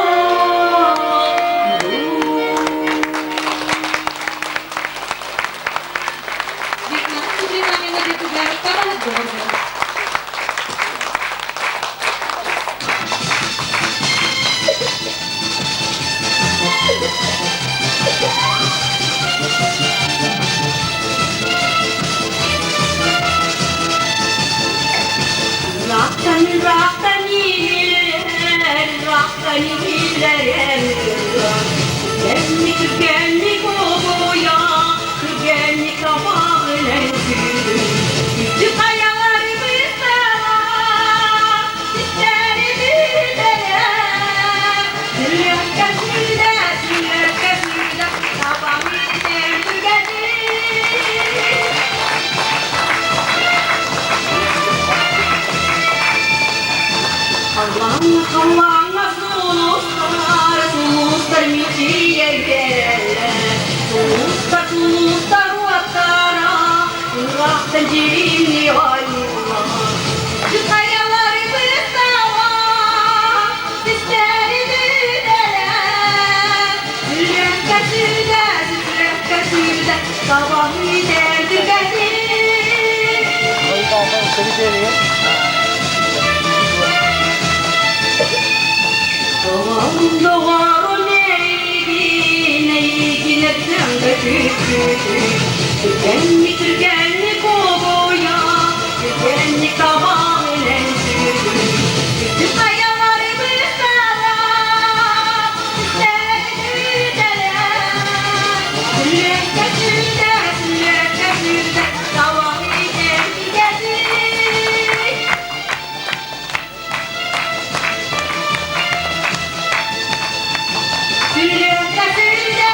15 минут для второго города. Raktan iyiler Kırgenlik oboya, kırgenlik kabağıyla Yüzü kayalarımızda var, dişleri büyülere Sürüyor gözüyle, sabahı derdi gelir Allah'ına suluslar mitiye verirler Suluslar vatara, Irak'tan cirimli ayırlar Şu kayalarımızda var, dişleri büyüler Sürek gözüyle, sabahı derdi gelir Doğar o neygi neden Türgenlik oboya, türgenlik kabağıyla Bütün kayalarımızda var, dişleri büyüler Sürek gözüyle, sabahı derdi gelir Sürüyor gözüyle,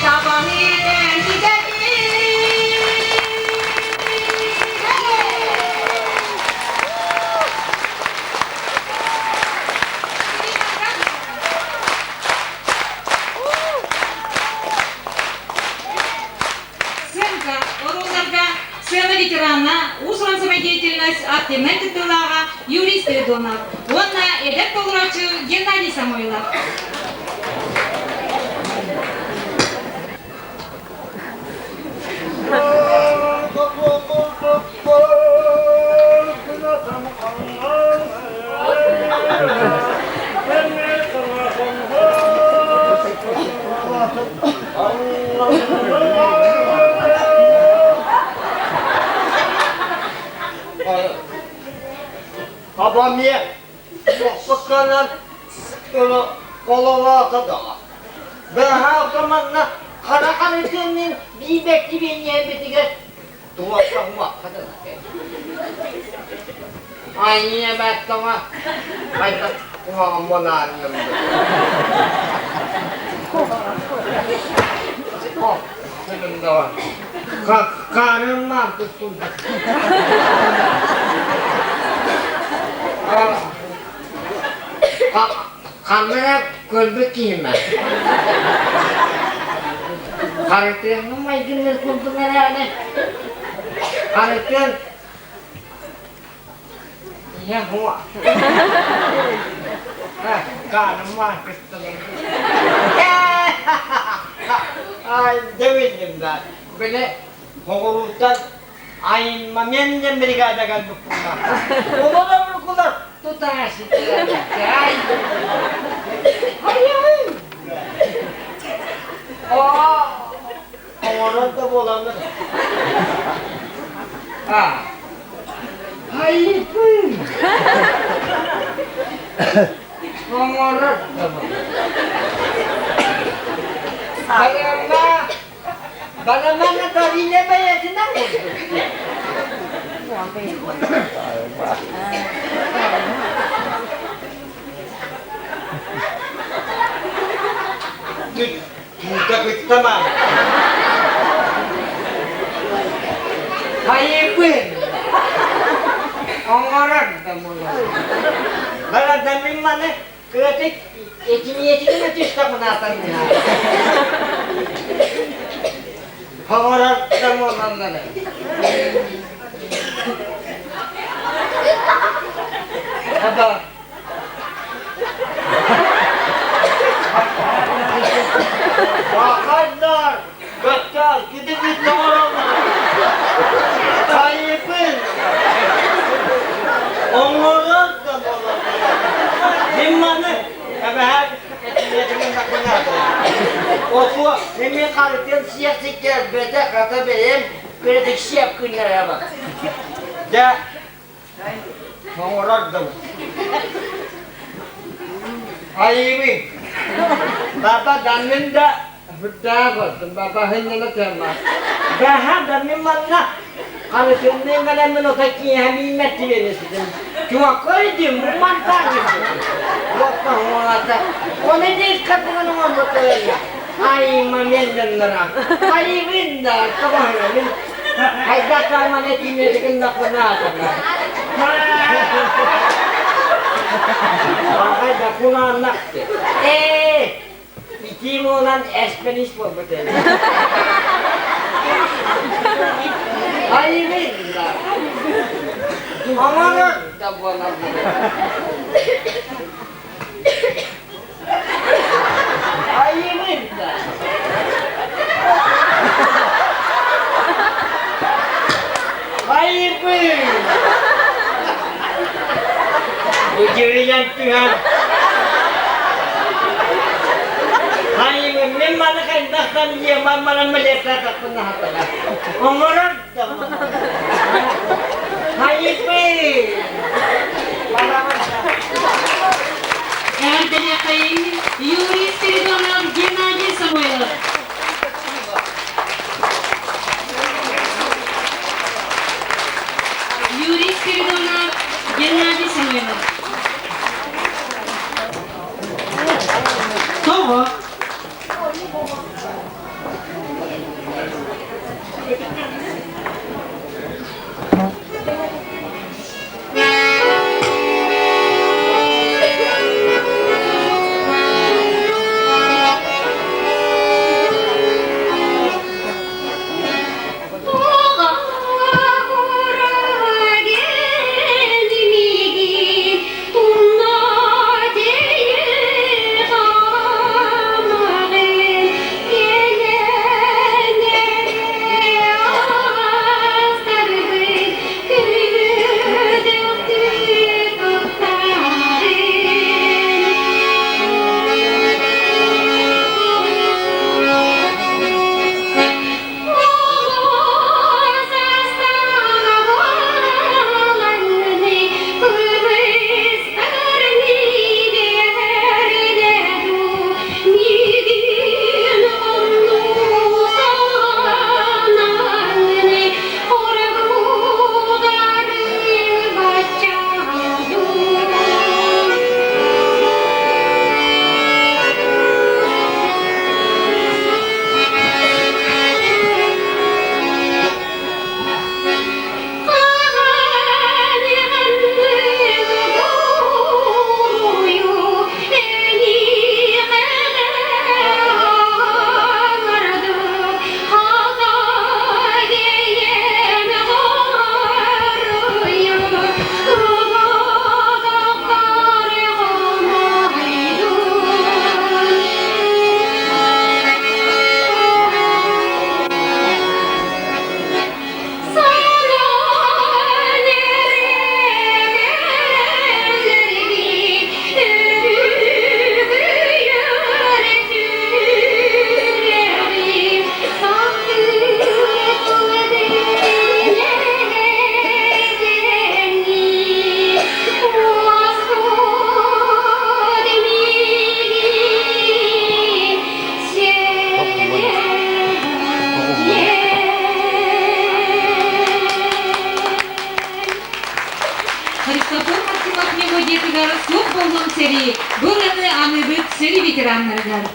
sabahı derdi gelir Сценка оролларга сцена ветерана, узган самодеятельность Артемет Тылага, Юрий Спиридонов. Онна эдеп толрачу Геннадий Самойлов. Babam ye, sıkılan kolona da. Ben her zamanla karakan ettiğimin bir bekli bir niyebetiyle duvardan vakıda. Aynı ben sana hayda kulağımın annemde. Oh, senin de var. Karnımdan tutuldu. Kamera gölbek giyme. Karakterin maydanoz buldum herhalde. Karakter Ya huwa. Kanım var kıstım. Ay demedim ben. Böyle Hoğuluktan ayınma menden brigada kaldık bunlar. Ona da vurgular tutarsın. Ay. Hayır. Ona da bulanır. Hayır. Ona da bana mana tadi ne bayar senang Kita kita mah. Hayır pun. Orang kamu. Kalau dami mana ketik ekimi nanti tak menatang. Orang kamu mana? Apa? Bakadar, betul, kita orang. Kayıpın. Orang kamu. Dimana? Kabah, ekimi tak menatang. Otu, benim kardeşim siyah siker, beda kata benim, kritik siap kena apa? Da, orang tu. Ayıbı. Bapa damin da, berdapat, bapa hanya nak cuma. Dah damin mana? Kalau sini mana menotaki kami mati ni sedang. Cuma kau ini mantap ni. Waktu orang ada, orang ini kata orang betul ya. Ay mamendra ay winda kabahan ay data man itinitikin na ko na ay dako na anak iti mo nan Spanish po betul ay winda amanat dabana ay winda ay winda Ujurian Tuhan ay memang kan dakkan dia mamalan meleka tak pernah apa amanat dabana ay winda Erdene Kayın, Yuri Spiridonov, Gennady Samoilov. Yuri Spiridonov, Gennady Samoilov. Того. болдун сери, бураны аныбыт сери ветераннарыгар.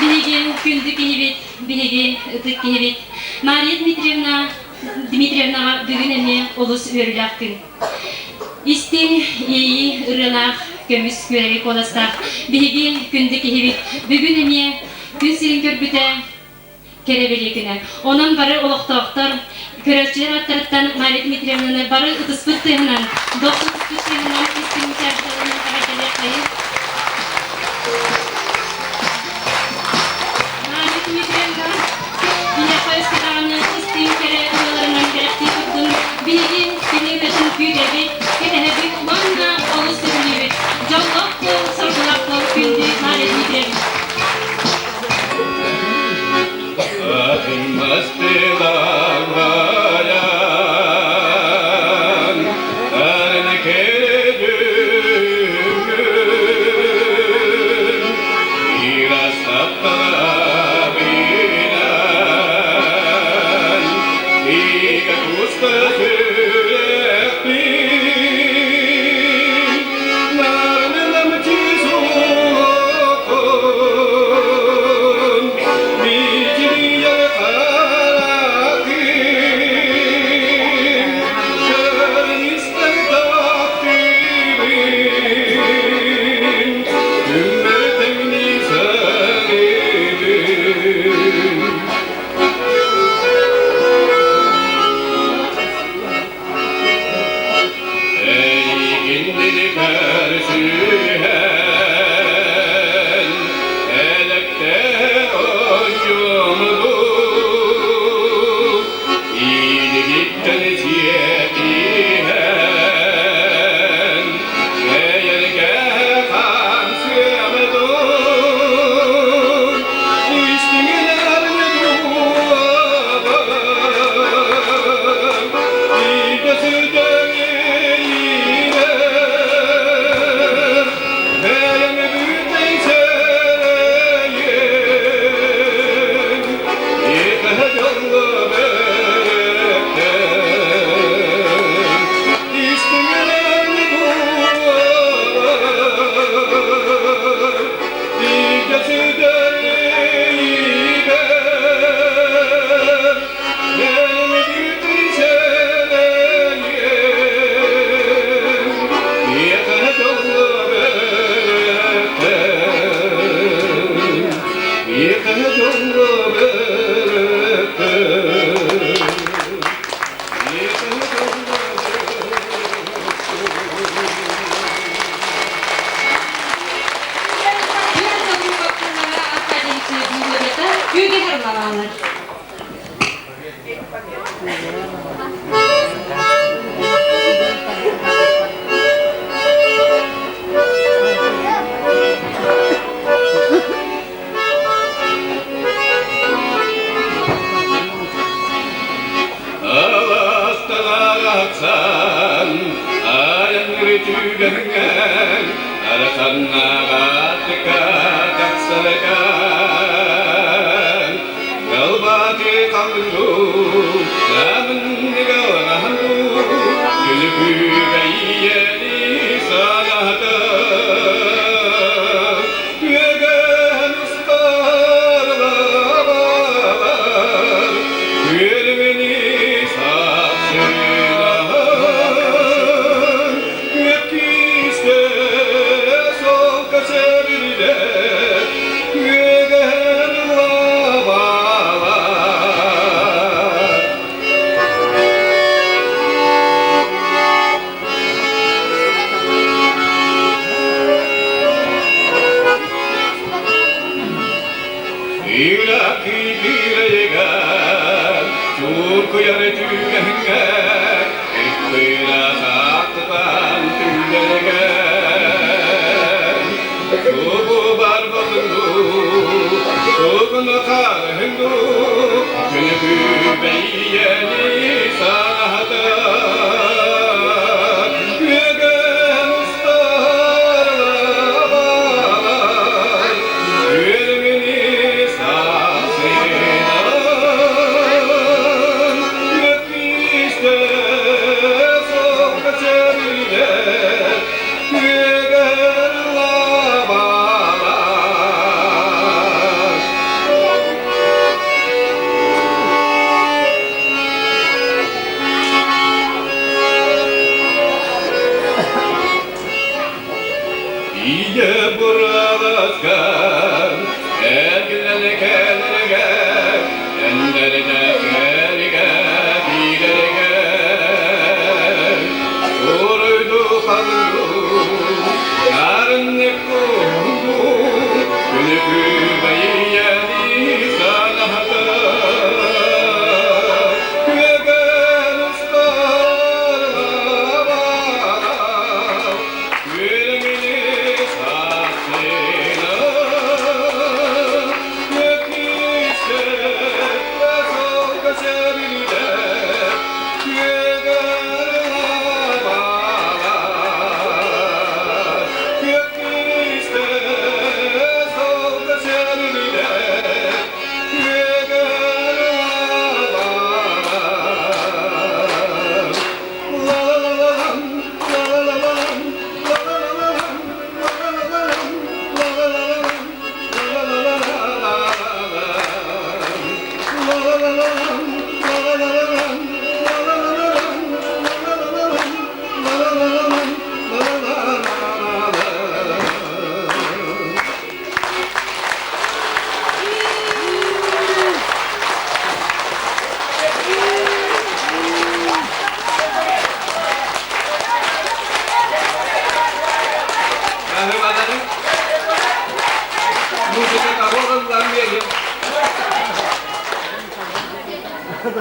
Билеген күндік кенебет, билеген ұтық кенебет. Мария Дмитриевнаға бүгін әме олыс өрілақ күн. Истен ейі ұрылақ көміс көререк оластақ. Билеген күндік кенебет, бүгін әме күн сирин көрбіті керебелі күні. Онын бары олықтауқтар, көрәшчілер аттарыттан Мария Дмитриевнаны бары ұтыспыт тыйғынан, доқсы ұтыспыт тыйғынан істен мүтәршілерінің қағайтелер қайын. Bilgin, bilgin güdeli, kenebi umanla olsun gibi. Canlaklı, sarılaklı, güldü, naletlidir. Akınmaz dağlayan, karnı kedüm, biraz taptalar bilen, İga kustası baksan ayanları tügenden arasanna batıka taksalakan kalbati kaldu namun negarahandu gülübü gayyeli sanahda Yegen ustarlar Gülmeni sapsılar Yekiste son kaçeride Yegen lavalar İlaki gireyen Çok yare tügengen İkbira saktan tügengen Çobu barbadındu Çoğunu karhındu Gülübü beyyeni sanahda Yegen ustarlar Gülmeni sapsılar Yekiste son kaçeride Yegen lavalar İyice buralaskan Ergilene kendine Enderine kerige Giderige Soruydu kalındu Narınlık kurdu Gülübü beyyeni sanahda Yegen ustarlar Gülmeni sapsılar Yekiste son kaçeride Yegen lavalar Yekiste son kaçeride Yegen lavalar La la la la la la la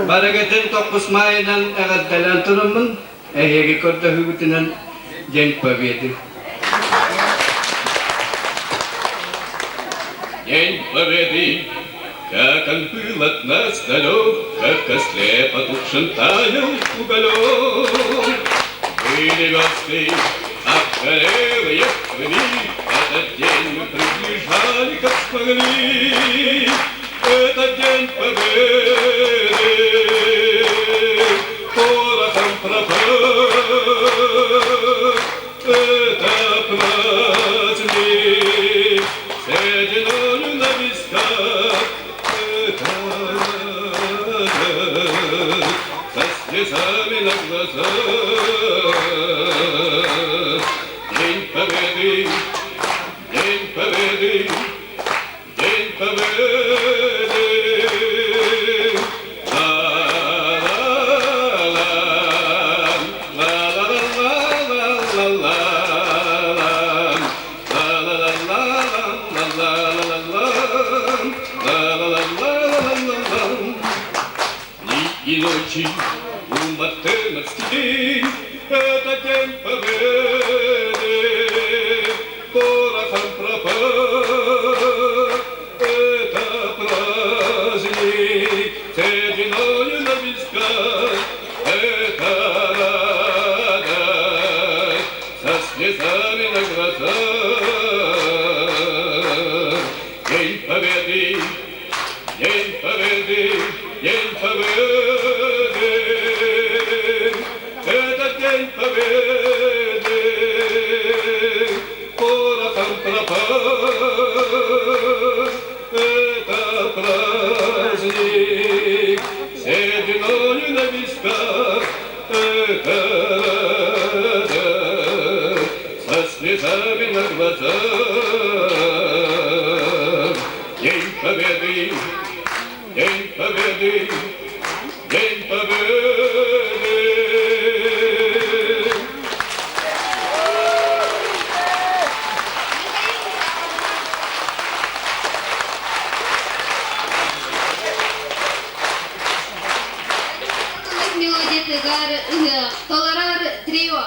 Baragatin tokos mainan agad talanto naman higi ko hugutinan Jen Победы. День Победы, как он был от нас далек, как ослепо тушен таял уголек. Были версты, обгорелые в крови, этот день мы приближали, как смогли. Этот день Победы порохом пропах. Это праздник сединою на висках. Это со слезами на глазах. День Победы, День Победы, День Победы. И ночи уматемовский день, это день Победы, порохом пропах. Это праздник сединою на висках, это слезами на глаза. День Победы, День Победы, День Победы. Этот День Победы порохом пропал. Это праздник сединою на висках. Это со слезами на глазах. День Победы, День Победы, День Победы. Мелодия тыгар, толарар трио.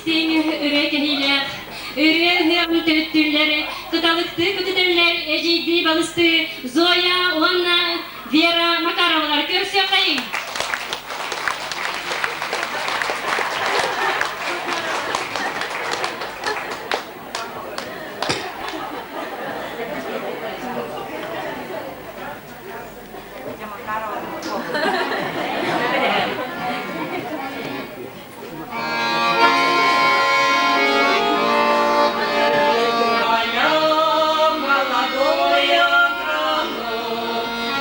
istin üre kehiler, üre hıyamlı töttürler, kıtalıktı kütütürler, ecidi balısты, Zoya, Onna, Vera Makarovalar körsüyor kayın.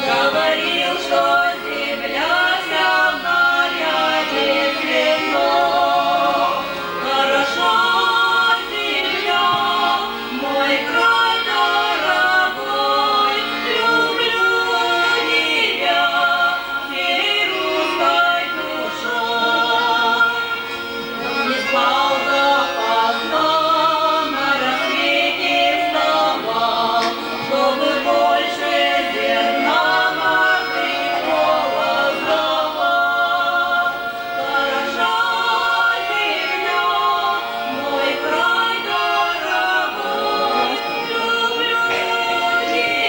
Говорил, что земля вся нарядит цветно. Хорошо, земля, мой край дорогой, люблю тебя всей русской душой. Не спал допоздна, на рассвете вставал, чтобы больше зерна морских голос давал. Хороша земля, мой край дорогой, люблю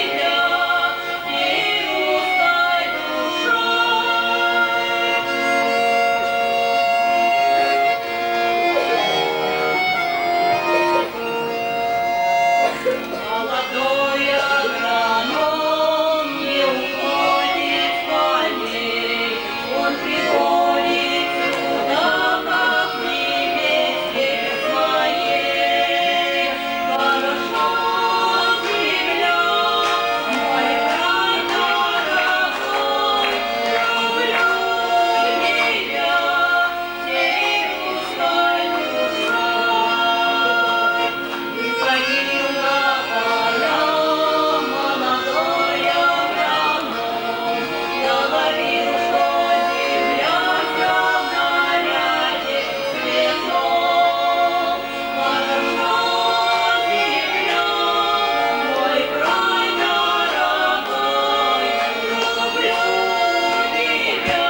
тебя всей русской душой. Молодой агроном не уходит с полей, он приходит сюда, как в невесте своей. Хорошо, земля, мой край дорогой, люблю тебя всей русской душой. Выходил на поля молодой агроном, говорил, что земля вся в наряде цветном. Хорошо, земля, мой край дорогой, люблю тебя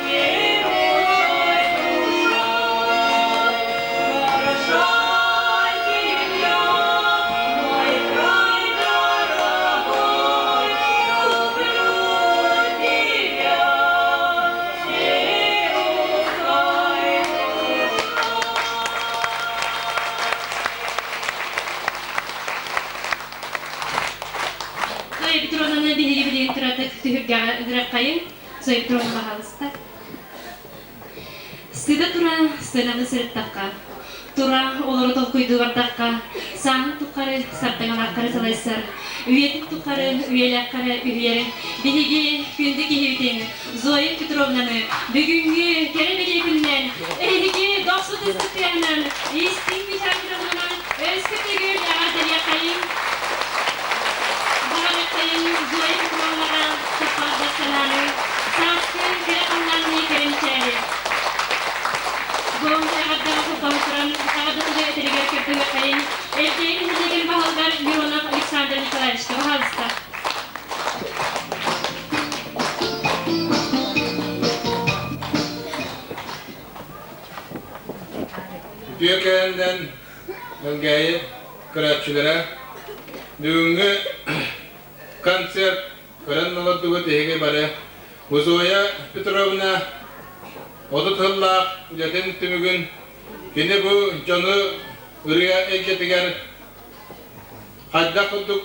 всей русской душой. Хороша земля, мой край дорогой, люблю тебя всей русской душой. Zoya Petrovna'nın bilgi bilin turadık tühürgâ kayın. Zoya Petrovna bahalıstar. Sıda tura sınavı sırttakka. Tura oluru tolkuydu vardakka. Sağın tukkarı sartağanakkarı salaysar. Üyetin tukkarı üyelakkarı üyeri. Bilgi gündeki hevdin. Zoya Petrovna'nı bugünkü kerebeli günden. Ehliki dostluk ıslıklayanlar. İstin bir Petrovna'nın özkürtü gül ağzıya kayın. Bahane Zoya Petrovna'na tıpkı selamı. Sağlıklı telefonlarını kerimçeri. Zoom ayakta kurtarmıştıran ayakta tutuyor eteri gerçekten kayın. Elçeyin hızlıgın bahalılar Mironov Alexander Nikolaevич'te bahalısta. Türkiye'den bölgeyi kıraççılara düğünü konser kıran oladığı tege bare Zoya Petrovna Odutullah ületin tümügün kine bu canı ırıya eketiger hadda kuduk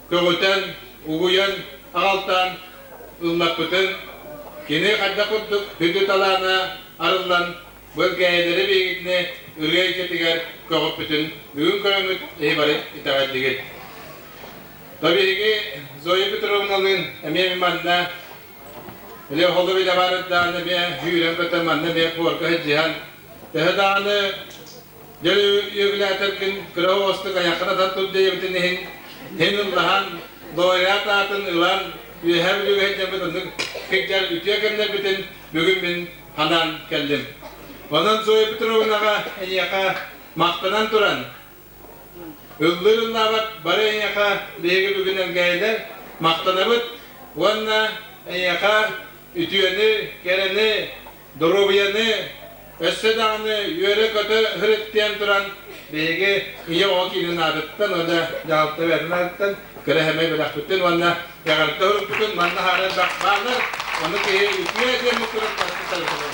kögüten uguyan ağaltan ıllak bütün kine hadda kuduk hüdüt alana arılan bölgeleri bilgitine ırıya eketiger kögüt bütün bugün körümüt eybaret itaat digit. Tabii ki Zoya Petrovna'nın emeği manna Öyle holu bile var da ne bir hüyren kataman ne bir porka hecihan. Tehdanı gel yükleterken kırao ostu kayakına tatlı diye bitinihin. Henullahan doyat atın ilan her bir hecem bitin. Kekler ütüyekenler bitin. Bugün ben hanan geldim. Ondan Zoya Petrovna'ga en yaka maktanan turan. Öldürünle bak bari en yaka lehge bugün elgeyler maktanabıt. Onunla en yaka ütüyeni, geleni, dorobiyanı, Össedanı yöre kötü hırıttiyen duran bege iyi o kilin adıttan ona cevapta vermekten kreheme belak bütün ona yagarta hırıp bütün manna hara bakmalar onu ki yüküye diye mutluluk tarafı.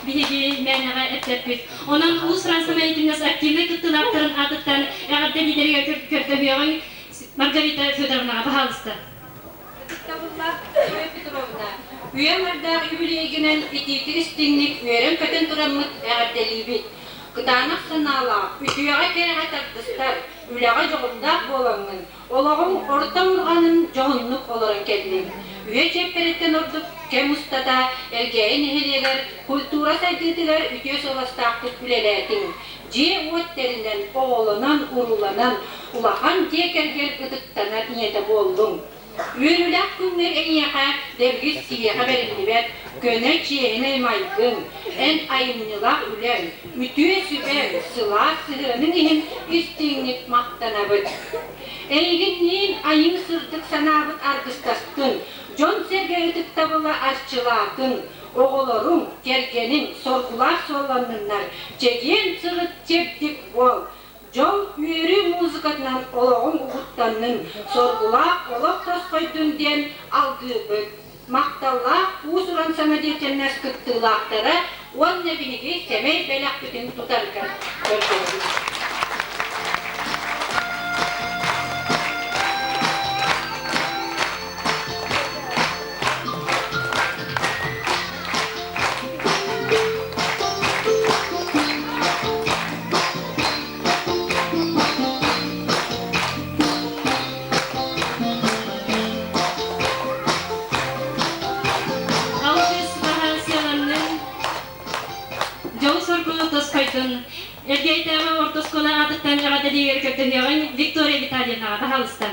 Bihi menaga etlepit. Onun uluslararası meclis aktivlik tutulakların adıttan eğerde lideriye körtemiyorun Margarita Fyodorovna bahalısты. Kitabullah Petrovna. Üyemerda übüleyginen itiyti istinlik üyeren kötün duramıt eğerdelibit. Kıtanak sanala, ütüyağa kerege tartıstar, ülağa joğundak bolanın, olağın orta urganın joğunluk olarak kedilin. Üye çepperetten orduk kem ustada, elgeyin eheleler, kultura saygıdılar ütüye solastaklık büleletin. Ciye uvetlerinden oğlanan, urulanan, ulağan tekergel gıdıktanar niyete boldum. Üyerülak günler en yaka dergis siye haberini ver, göne çiğne maygın, en ayımnılak ülen, ütüye süper, sıla sığının ihim üstünlük maktanabıt. Eyginliğin ayın sırtık sanabıt argıstastın, John Sergey tıktabıla aşçılatın, oğullarım, gergenin, sorgular sorlanırlar, çekiyen sırıt çeptik bol. Jol üyeri muzikatnan olağın uğuttanın, sorgula olaq toskoydun den algıbıt. Maktalla usuran sana diltennes kıttığılaqtara, on nebinigi semey belak bütün tutarkan gördüğünüz. Ergeytama ortoskola adıttan eğerde diğer kötülüğün Victoria Vitalya'na bahalısты.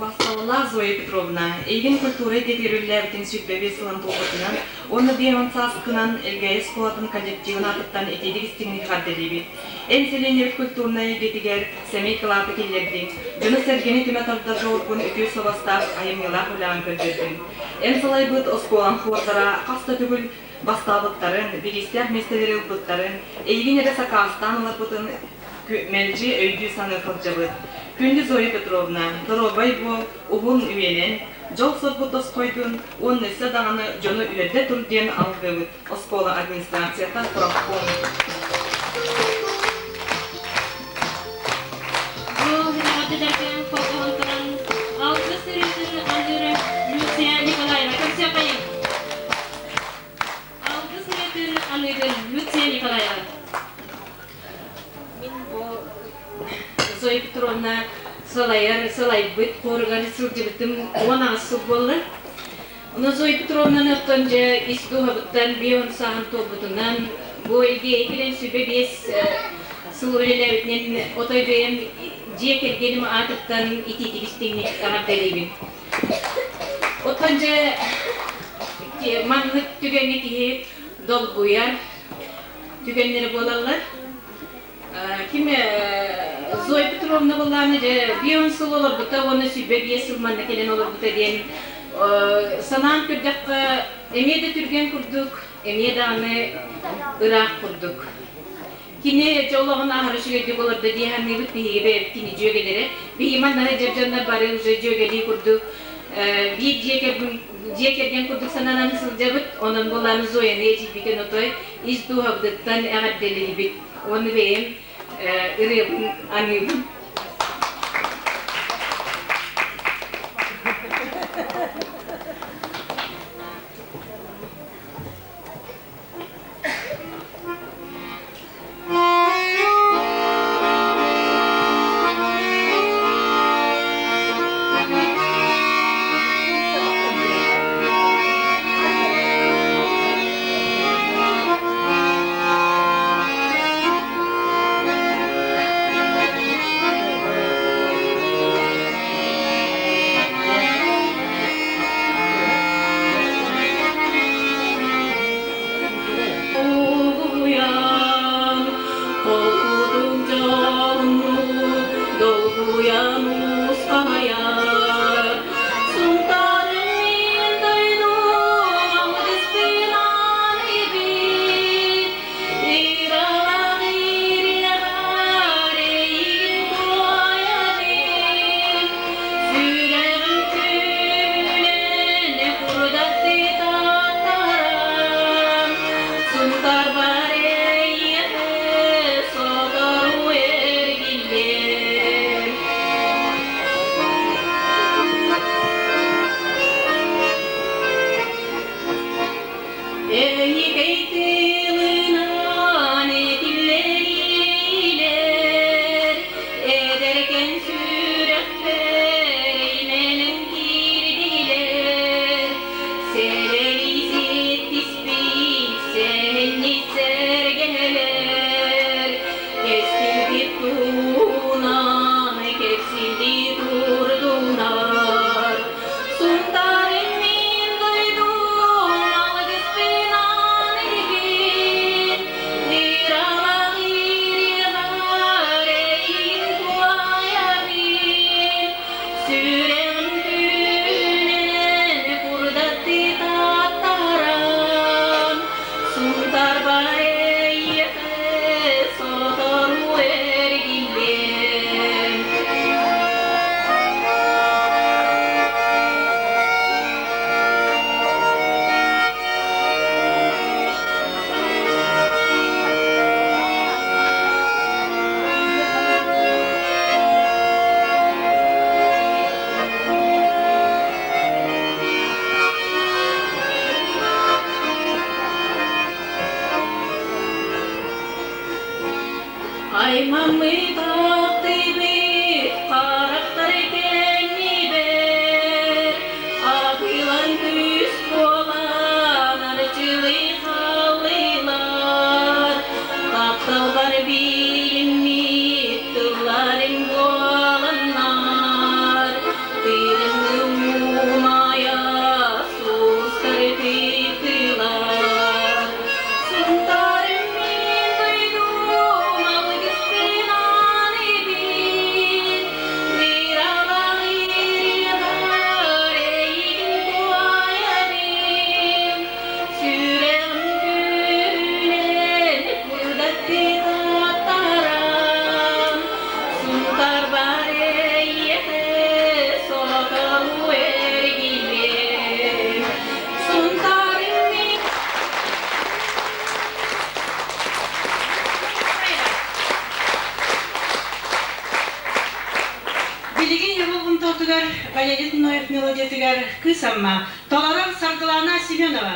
Vassallar Zoya Petrovna, Eygin kultura detirüllerden sütbebi sılan toğutынан, onu diyeman saskınan Elgaya Skolatın kollektivin adıttan etedik istinlik haddelibi. En selenir kulturuna getiger Semey Kılatı kellerdi. Jonu sergeni tümetarda joğurgun ötüy sovastar ayımyılar hulağın kördürdün. En salay bıt oskolan хуордара kasta tügül bastabıtların, bilgisayar meseleleri ubıtların, Eygin ere sakastan alapıtın melci öydü sanı kılcabıt. Күнді Зоя Петровна, дорогой бол, уғын үйенен, жол сорбутос қойдың, он несі дағаны жоны үйерде түрден алғымыд, оскола администрацията құраққон. Бұл ғырағатыдардан қоғығын тұран, алғы сөретін алдыры Люция Николаева, көрсе қайым. Алғы сөретін алдыры Люция Николаева. Зоя Петровна сылай быт қорғаны сылжыбытым 10 сыл болды. Оны Зоя Петровнаны өттінже истуға бұттан бейон сағын тобытынан бұл елге екілен сөйбе 5 сыл өлеләуітінен отой бейім жие кергенім атыптан итетігістігіне ағабдалейбін. Оттынже маңлық түгенге кейіп дол бұяр түгенлері болалар. Kim Zoya Petrovna bollarını bir on sıl olur bu da onu sübbe bir sılmanla gelen olur bu da diyen sanan kırdık emeye de Türkiye kurduk emeye de anne Irak kurduk. Kine çoğulağın ahırışı gördük olur da diye hani bu tihi be kine jögelere bir imanlara cebcanlar bari uca jögeli kurduk. Bir diye kergen kurduk sanan nasıl cebit onun bollarını Zoya ne cibiken otoy izdu havdıktan eğer delibik. Onu benim ırıyorum anıyorum. Süren günen kurdatti tataran Suntar bareye sotoru ergilem Ay mammy taktibi karakter kenniber Akılan küs bolan arıcılı halılar Kaptalgar bilinmi tılların bolanlar Dilimli umaya sus karıtıkılar Suntarım min duydum algısın anibin Bir ağlayırlar eğin duayanin Sürem gülen kurdatti tataran Suntar bareye sokaru ergilem Suntarım min Билигин йылылгын тотугар, Валерий Ноев мелодиятыгар кысамма, Толаран Саркылана Семенова.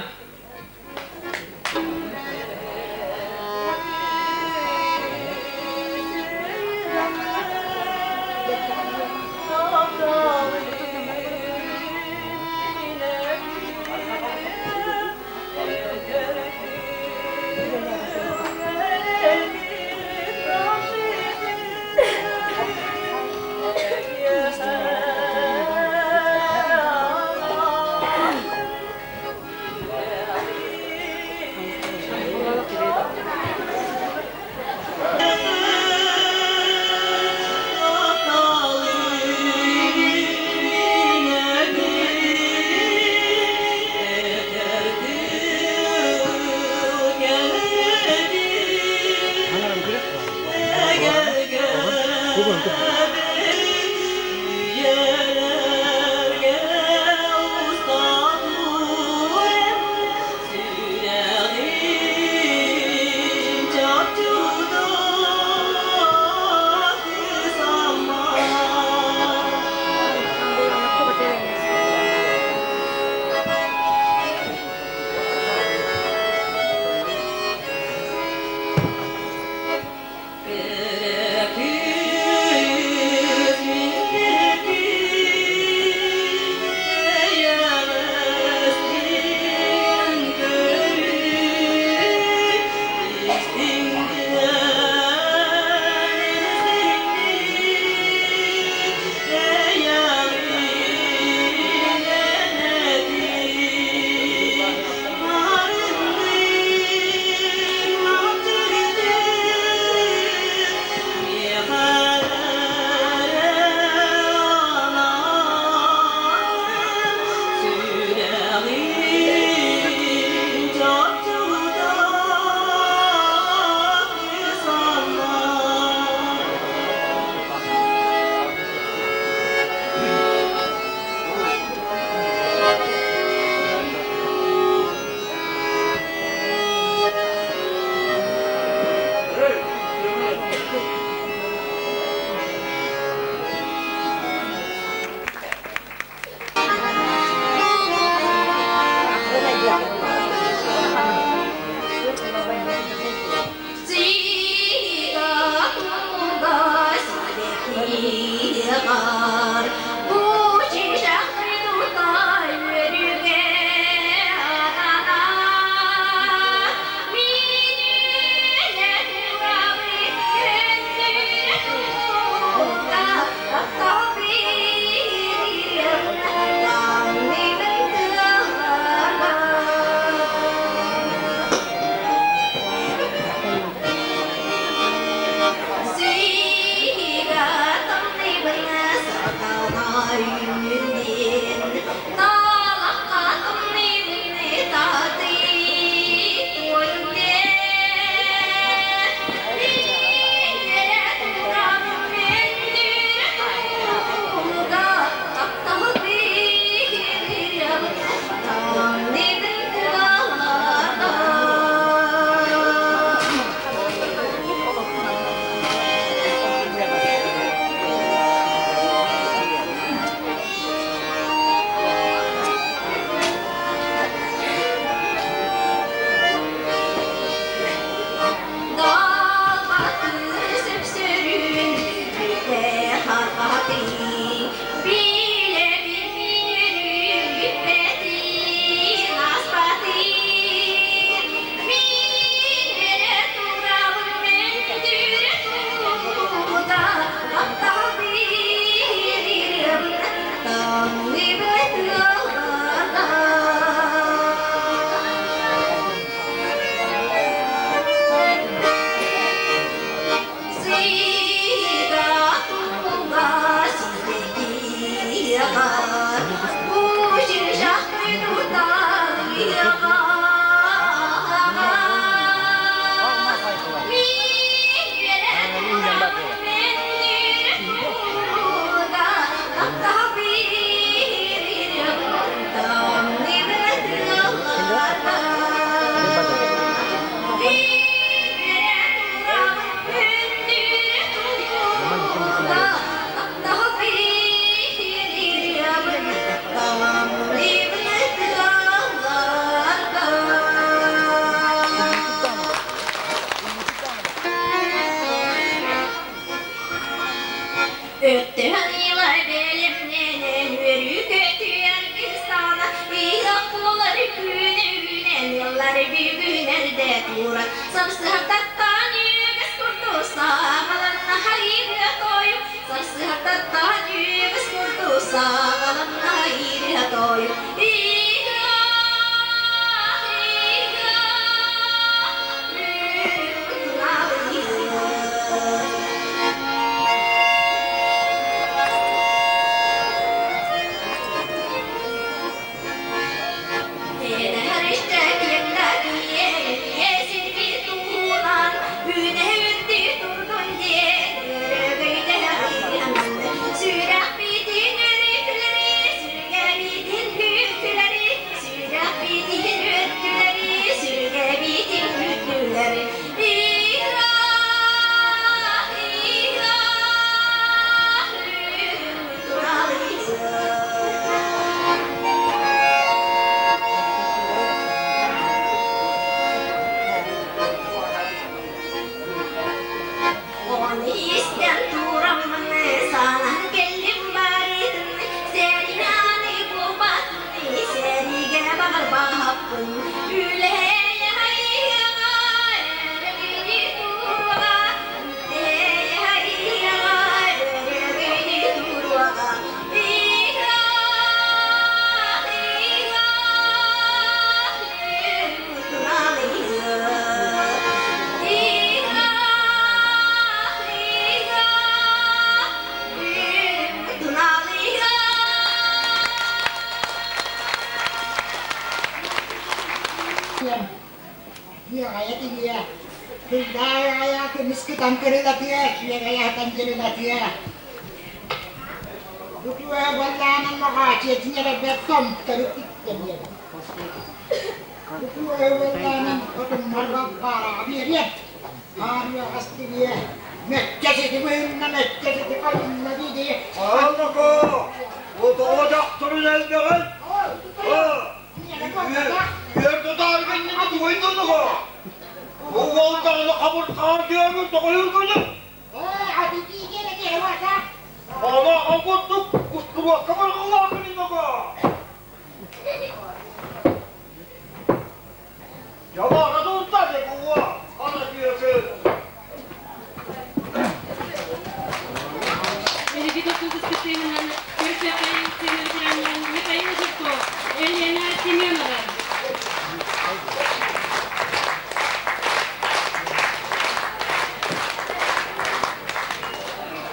Sarsıhattan yüz kurdu sağalanna hayır toy. Sarsıhattan yüz kurdu sağalanna hayır toy.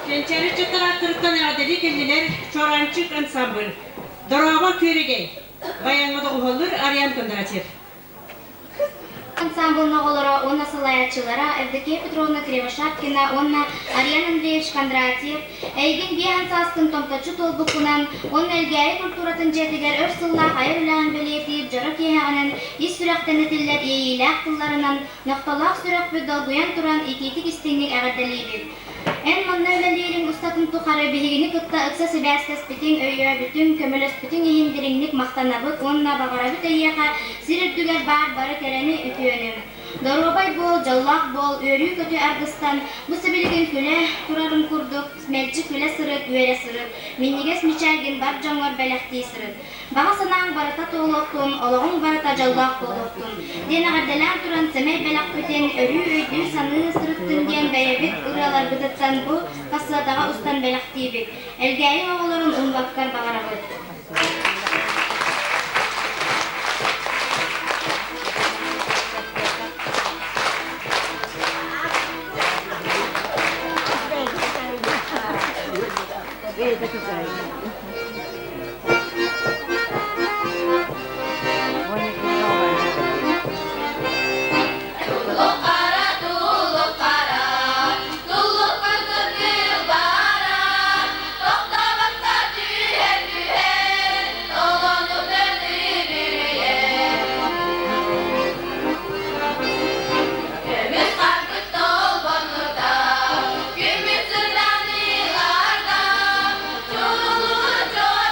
Gençleri çıtarak kırıktan adeli kendiler çorancık ansambl. Dorama körege. Bayanmada uhalır arayan kondaraçev. Ансамбльна олора онна салаячылара Евдокия Петровна Кривошапкина, онна Ариан Андреевич Кондратьев, эйген биан саскын томтачу толбукунан, онна элгәй культуратын жетигер өр сылла хайыр үлән белетип, жара киһәгенен ис сүрәктән тилләр иеләк тылларынан накталак сүрәк бит далгуян туран икитик истинник әгәдәлибит. En manevlerlerin ustakın tukarı bihigini kıtta ıksa sibastas bitin öyyö bütün kömülös bütün ihindirinlik maktanabıt onna bağarabı teyyaka sirir düger barı kereni ütüyönüm. Dorobay bol, jallak bol, örüyü kötü ardıstan bu sibiligin küle turarım kurduk, melci küle sırıt, üere sırıt, minniges miçergin bar jangor belekti sırıt. Bağa sanağın barata toğloktun, olağın barata jallak toğloktun. Dena gardelan turan semey belak köten örüyü öydü sanığı sırıttın diyen beyebit ıralar gıdıtsan bu kasadağa ustan belekti bit. Elgäyin oğulların unbakkar bağarabıt. Çorlu çor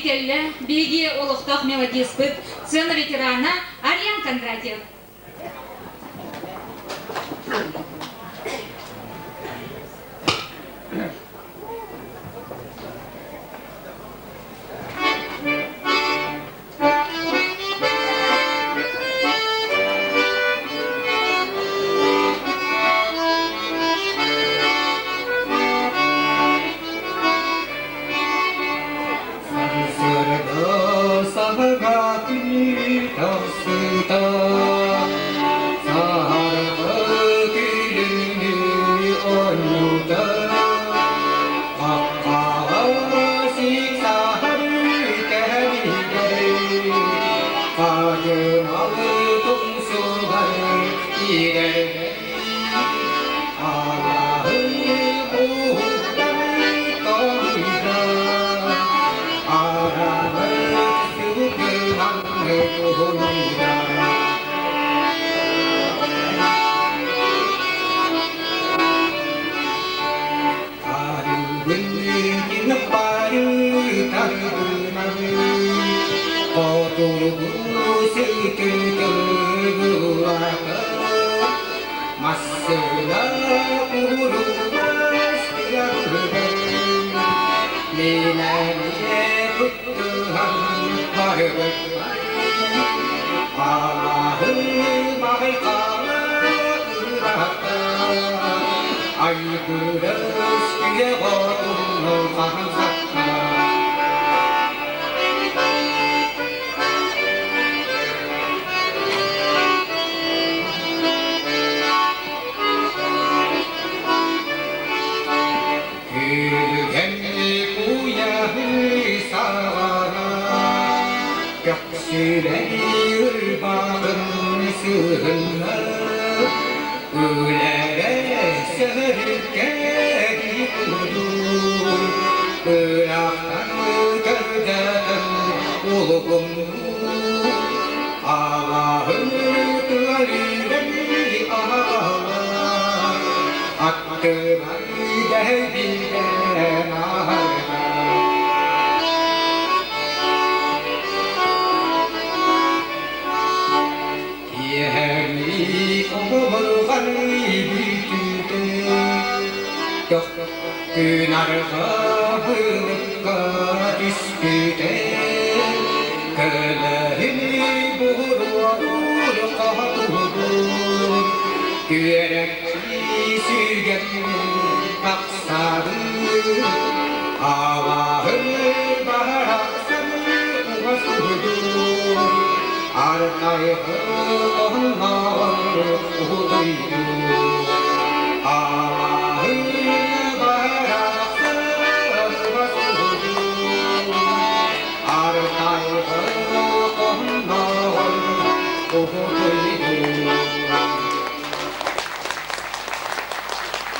Бикелле, биги олохтох мелодиспыт, сцена ветерана Ариан Кондратьев.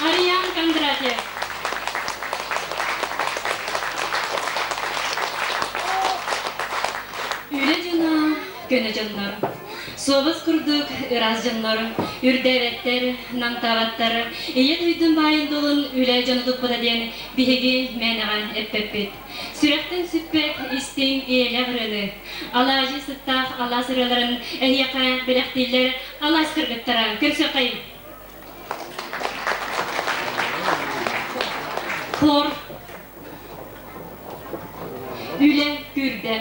Ариан Кондратьев. Үле жана көне жаннар. Собыз күрдік ыраз жаннар, үрдереттер, наңтабаттар, ие дүйдің байын долын үле жанудық бұда ден бігеге мәнаған әппеппет. Сүректің сүппет істің иелі ғырыны. Алажы сыттақ ала сырыларын әйеқа білектейлер ала скіргіттара. Көрсі қайын. Хор. Үле күрді.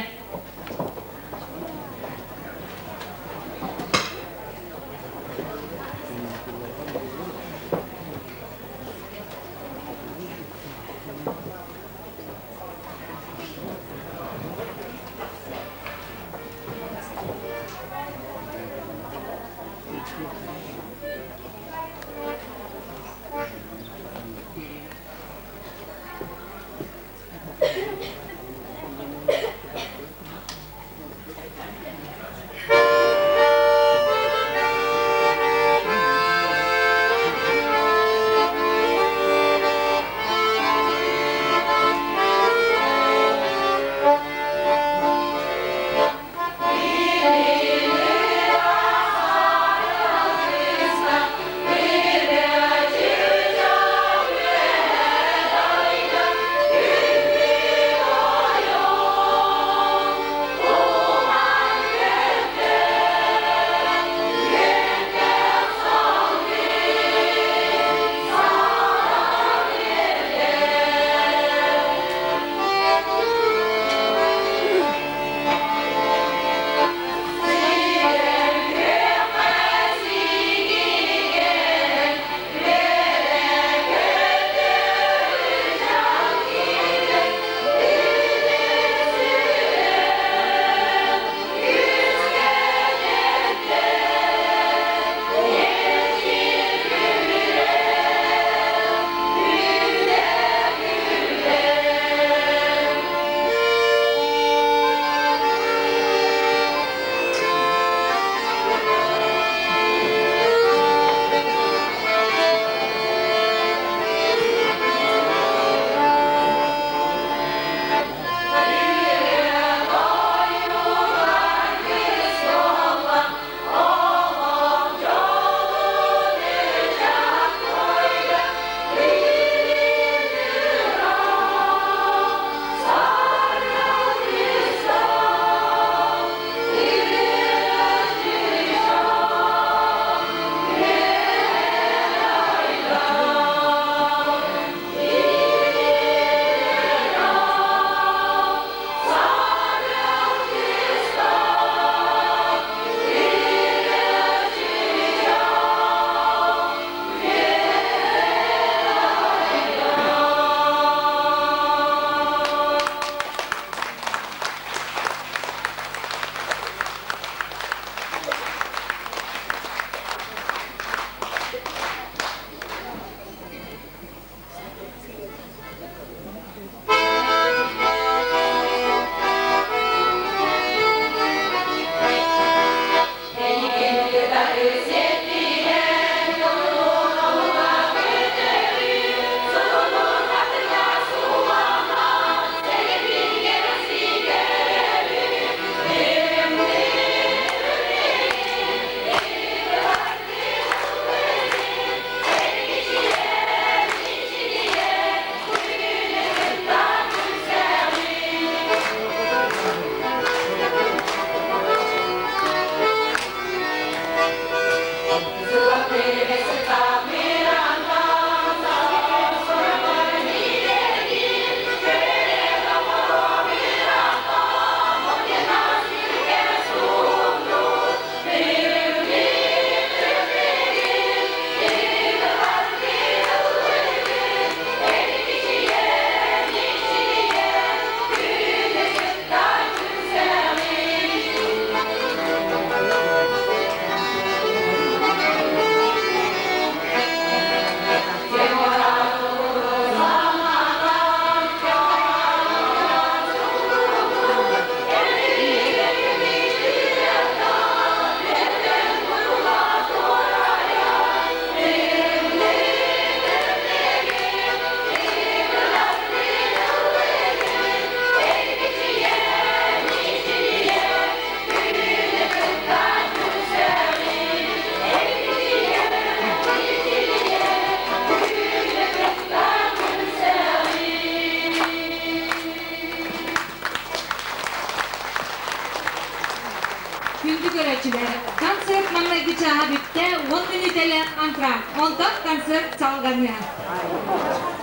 күндү көрөчүлөр. Концерт маңнайды чаға бүтте 10 минут эле антракт. Онтан концерт салганы.